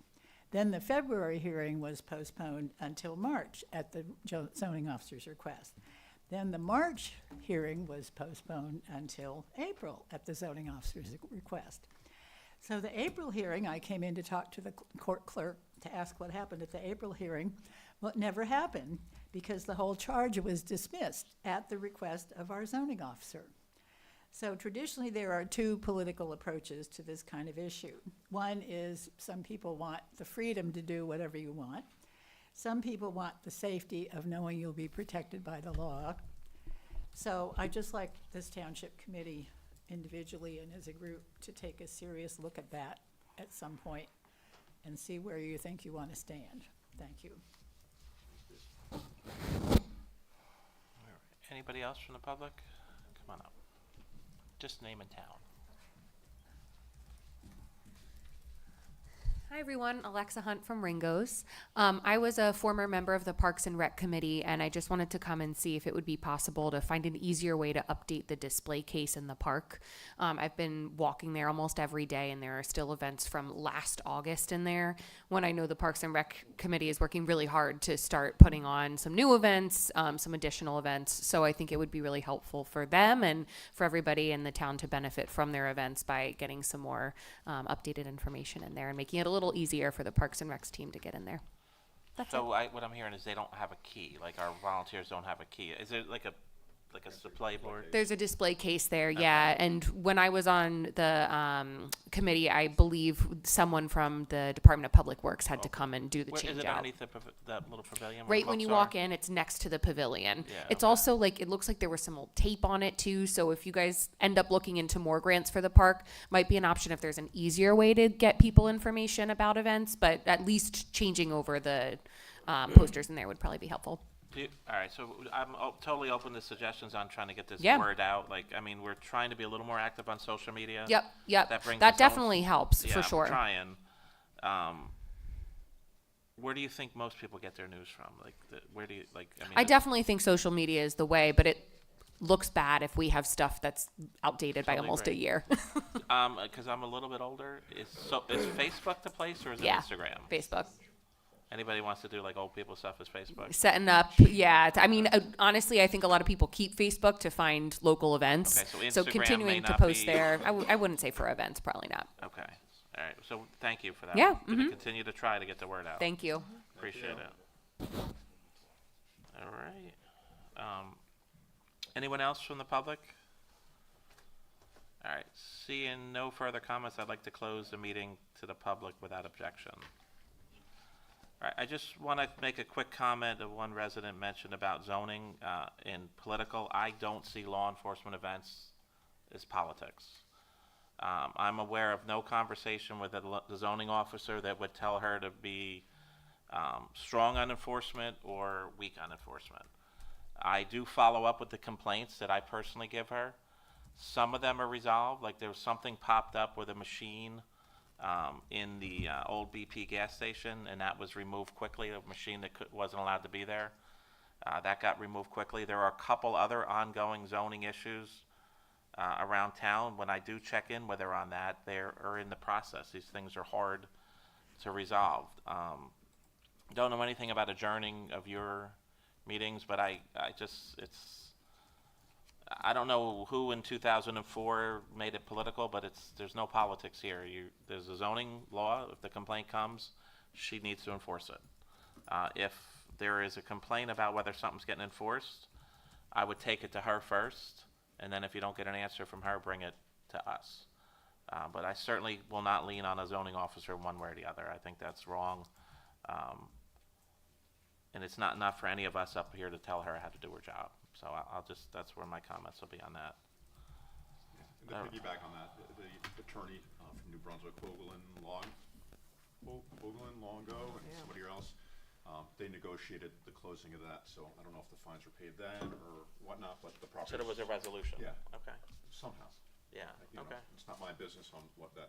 Then the February hearing was postponed until March at the zoning officer's request. Then the March hearing was postponed until April at the zoning officer's request. So the April hearing, I came in to talk to the court clerk to ask what happened at the April hearing. Well, it never happened because the whole charge was dismissed at the request of our zoning officer. So traditionally, there are two political approaches to this kind of issue. One is some people want the freedom to do whatever you want. Some people want the safety of knowing you'll be protected by the law. So I just like this township committee individually and as a group to take a serious look at that at some point and see where you think you want to stand. Thank you. All right. Anybody else from the public? Come on up. Just name a town. Hi everyone, Alexa Hunt from Ringo's. I was a former member of the Parks and Rec Committee, and I just wanted to come and see if it would be possible to find an easier way to update the display case in the park. I've been walking there almost every day, and there are still events from last August in there, when I know the Parks and Rec Committee is working really hard to start putting on some new events, some additional events. So I think it would be really helpful for them and for everybody in the town to benefit from their events by getting some more updated information in there and making it a little easier for the Parks and Recs team to get in there. That's it. What I'm hearing is they don't have a key, like our volunteers don't have a key. Is there like a display board? There's a display case there, yeah. And when I was on the committee, I believe someone from the Department of Public Works had to come and do the change Is it out. underneath that little pavilion? Right when you walk in, it's next to the pavilion. Yeah, It's okay. also like, it looks like there was some old tape on it too. So if you guys end up looking into more grants for the park, might be an option if there's an easier way to get people information about events, but at least changing over the posters in there would probably be helpful. All right, so I'm totally open to suggestions on trying to get this Yeah. word out. Like, I mean, we're trying to be a little more active on social media. Yep. That brings That its own- definitely helps, Yeah, for sure. I'm trying. Where do you think most people get their news from? Like, where do you, like, I mean. I definitely think social media is the way, but it looks bad if we have stuff that's outdated by Totally almost agree. a year. Because I'm a little bit older, is Facebook the place or is it Yeah. Instagram? Facebook. Anybody wants to do like old people stuff is Facebook? Setting up, yeah. I mean, honestly, I think a lot of people keep Facebook to find local events. Okay, so Instagram may continuing to not post be- there, I wouldn't say for events, probably not. Okay, all right, so thank you for that. Yeah, We're gonna continue to try to get the word out. Thank you. Appreciate it. All right. Anyone else from the public? All right, seeing no further comments, I'd like to close the meeting to the public without objection. All right, I just want to make a quick comment that one resident mentioned about zoning in political. I don't see law enforcement events as politics. I'm aware of no conversation with the zoning officer that would tell her to be strong on enforcement or weak on enforcement. I do follow up with the complaints that I personally give her. Some of them are resolved, like there was something popped up with a machine in the old BP gas station, and that was removed quickly, a machine that wasn't allowed to be there. That got removed quickly. There are a couple other ongoing zoning issues around town. When I do check in with her on that, they are in the process. These things are hard to resolve. Don't know anything about adjourning of your meetings, but I just, I don't know who in 2004 made it political, but there's no politics here. There's a zoning law. If the complaint comes, she needs to enforce it. If there is a complaint about whether something's getting enforced, I would take it to her first, and then if you don't get an answer from her, bring it to us. But I certainly will not lean on a zoning officer one way or the other. I think that's wrong. And it's not for any of us up here to tell her how to do her job. So that's where my comments will be on that. And to piggyback on that, the attorney from New Brunswick, Longo, and somebody else, they negotiated the closing of that, so I don't know if the fines were paid then or whatnot, but the property. So there was a resolution? Yeah. Okay. Somehow. Yeah, You know, okay. It's not my business on what that.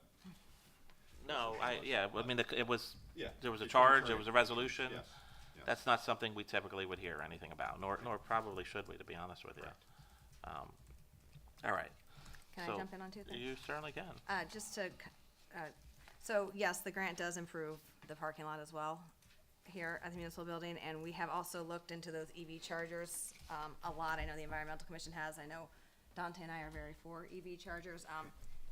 No, I mean, it was, Yeah. there was a It's charge, attorney. there was a resolution. Yes. Yes. That's not something we typically would hear anything about, nor probably should we, to be honest with you. Correct. All right. Can So I jump in on two things? You certainly can. Just to, so yes, the grant does improve the parking lot as well here at the municipal building, and we have also looked into those EV chargers, a lot. I know the Environmental Commission has, I know Dante and I are very for EV chargers.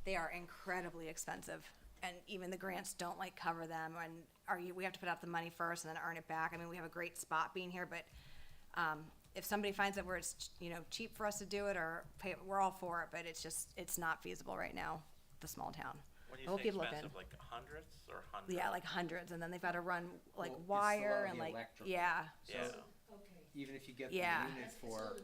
They are incredibly expensive, and even the grants don't like cover them, and we have to put out the money first and then earn it back. I mean, we have a great spot being here, but, if somebody finds it where it's, cheap for us to do it or pay, we're all for it, but it's not feasible right now, the small town. When We'll you say keep looking. expensive, like hundreds or hundreds? Yeah, like hundreds, and then they've gotta run like Well, it's wire the and like, electrical. yeah, Yeah. Even if you get Yeah. the unit for,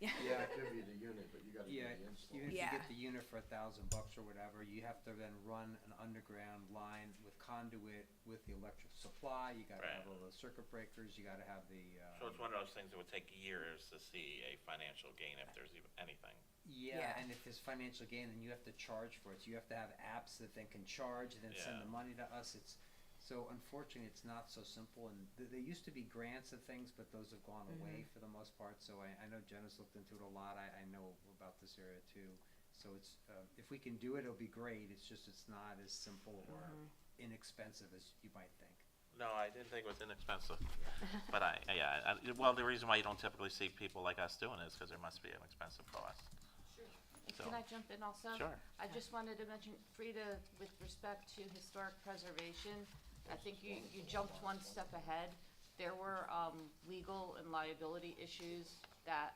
yeah, yeah, Give you the unit, but you gotta do yeah, the install. even if you Yeah. get the unit for $1,000 or whatever, you have to then run an underground line with conduit with the electric supply. You gotta Right. have all the circuit breakers. You gotta have the. So it's one of those things that would take years to see a financial gain if there's even anything. Yeah, Yeah. and if there's financial gain, then you have to charge for it. So you have to have apps that then can charge and then send Yeah. the money to us. So unfortunately, it's not so simple. And there used to be grants and things, but those have gone away for the most part. So I know Jenna's looked into it a lot. I know about this area too. So it's if we can do it, it'll be great. It's just it's not as simple or inexpensive as you might think. No, I didn't think it was inexpensive. But well, the reason why you don't typically see people like us doing it is because there must be an expensive cost. So- Can I jump in also? Sure. I just wanted to mention, Frida, with respect to historic preservation, I think you jumped one step ahead. There were, legal and liability issues that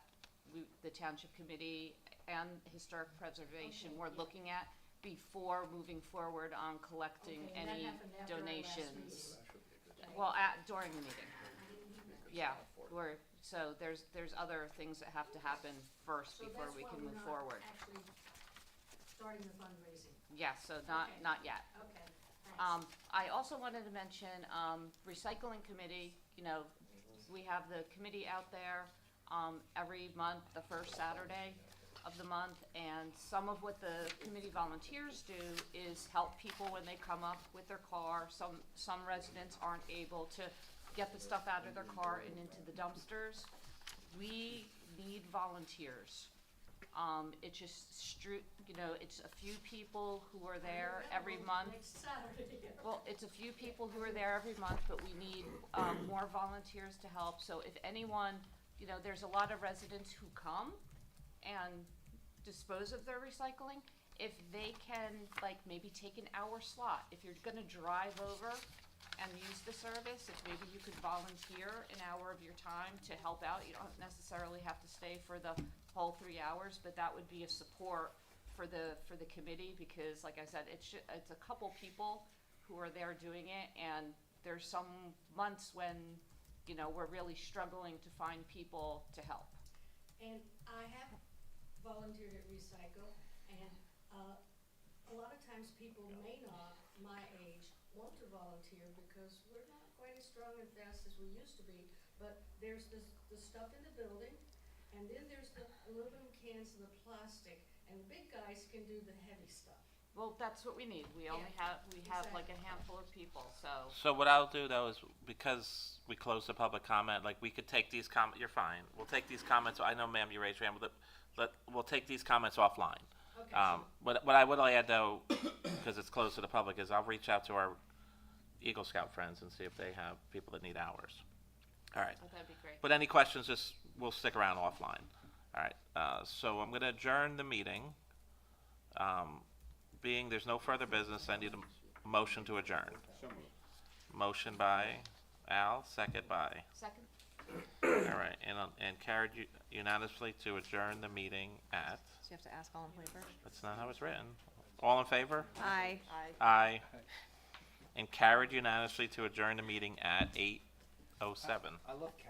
the Township Committee and Historic Preservation were looking at before moving forward on collecting any donations. Well, during the meeting. Yeah, so there's other things that have to happen first before we can move forward. Actually starting the fundraising. Yeah, so not yet. Okay, I also wanted to mention, recycling committee, we have the committee out there, every month, the first Saturday of the month, and some of what the committee volunteers do is help people when they come up with their car. Some residents aren't able to get the stuff out of their car and into the dumpsters. We need volunteers. It's just it's a few people who are there every month. next Saturday. Well, it's a few people who are there every month, but we need more volunteers to help. So if anyone, there's a lot of residents who come and dispose of their recycling. If they can, maybe take an hour slot, if you're gonna drive over and use the service, if maybe you could volunteer an hour of your time to help out. You don't necessarily have to stay for the whole 3 hours, but that would be a support for the committee, because like I said, it's a couple people who are there doing it, and there's some months when, we're really struggling to find people to help. And I have volunteered at Recycle, and a lot of times people may not, my age, want to volunteer because we're not quite as strong and fast as we used to be. But there's the stuff in the building, and then there's the aluminum cans and the plastic, and the big guys can do the heavy stuff. Well, that's what we need. We only have like a handful of people, so. So what I'll do though is, because we closed the public comment, we could take these you're fine. We'll take these comments, I know ma'am, you raised your hand, we'll take these comments offline. Okay, sure. What I would add though, because it's closed to the public, is I'll reach out to our Eagle Scout friends and see if they have people that need hours. All right. Oh, that'd be great. But any questions, we'll stick around offline. All right, so I'm gonna adjourn the meeting. Being there's no further business, I need a motion to adjourn. So moved. Motion by Al, second by, Second? all right, and carried unanimously to adjourn the meeting at, So you have to ask all in favor? that's not how it's written. All in favor? Aye. Aye. And carried unanimously to adjourn the meeting at 8:07. I love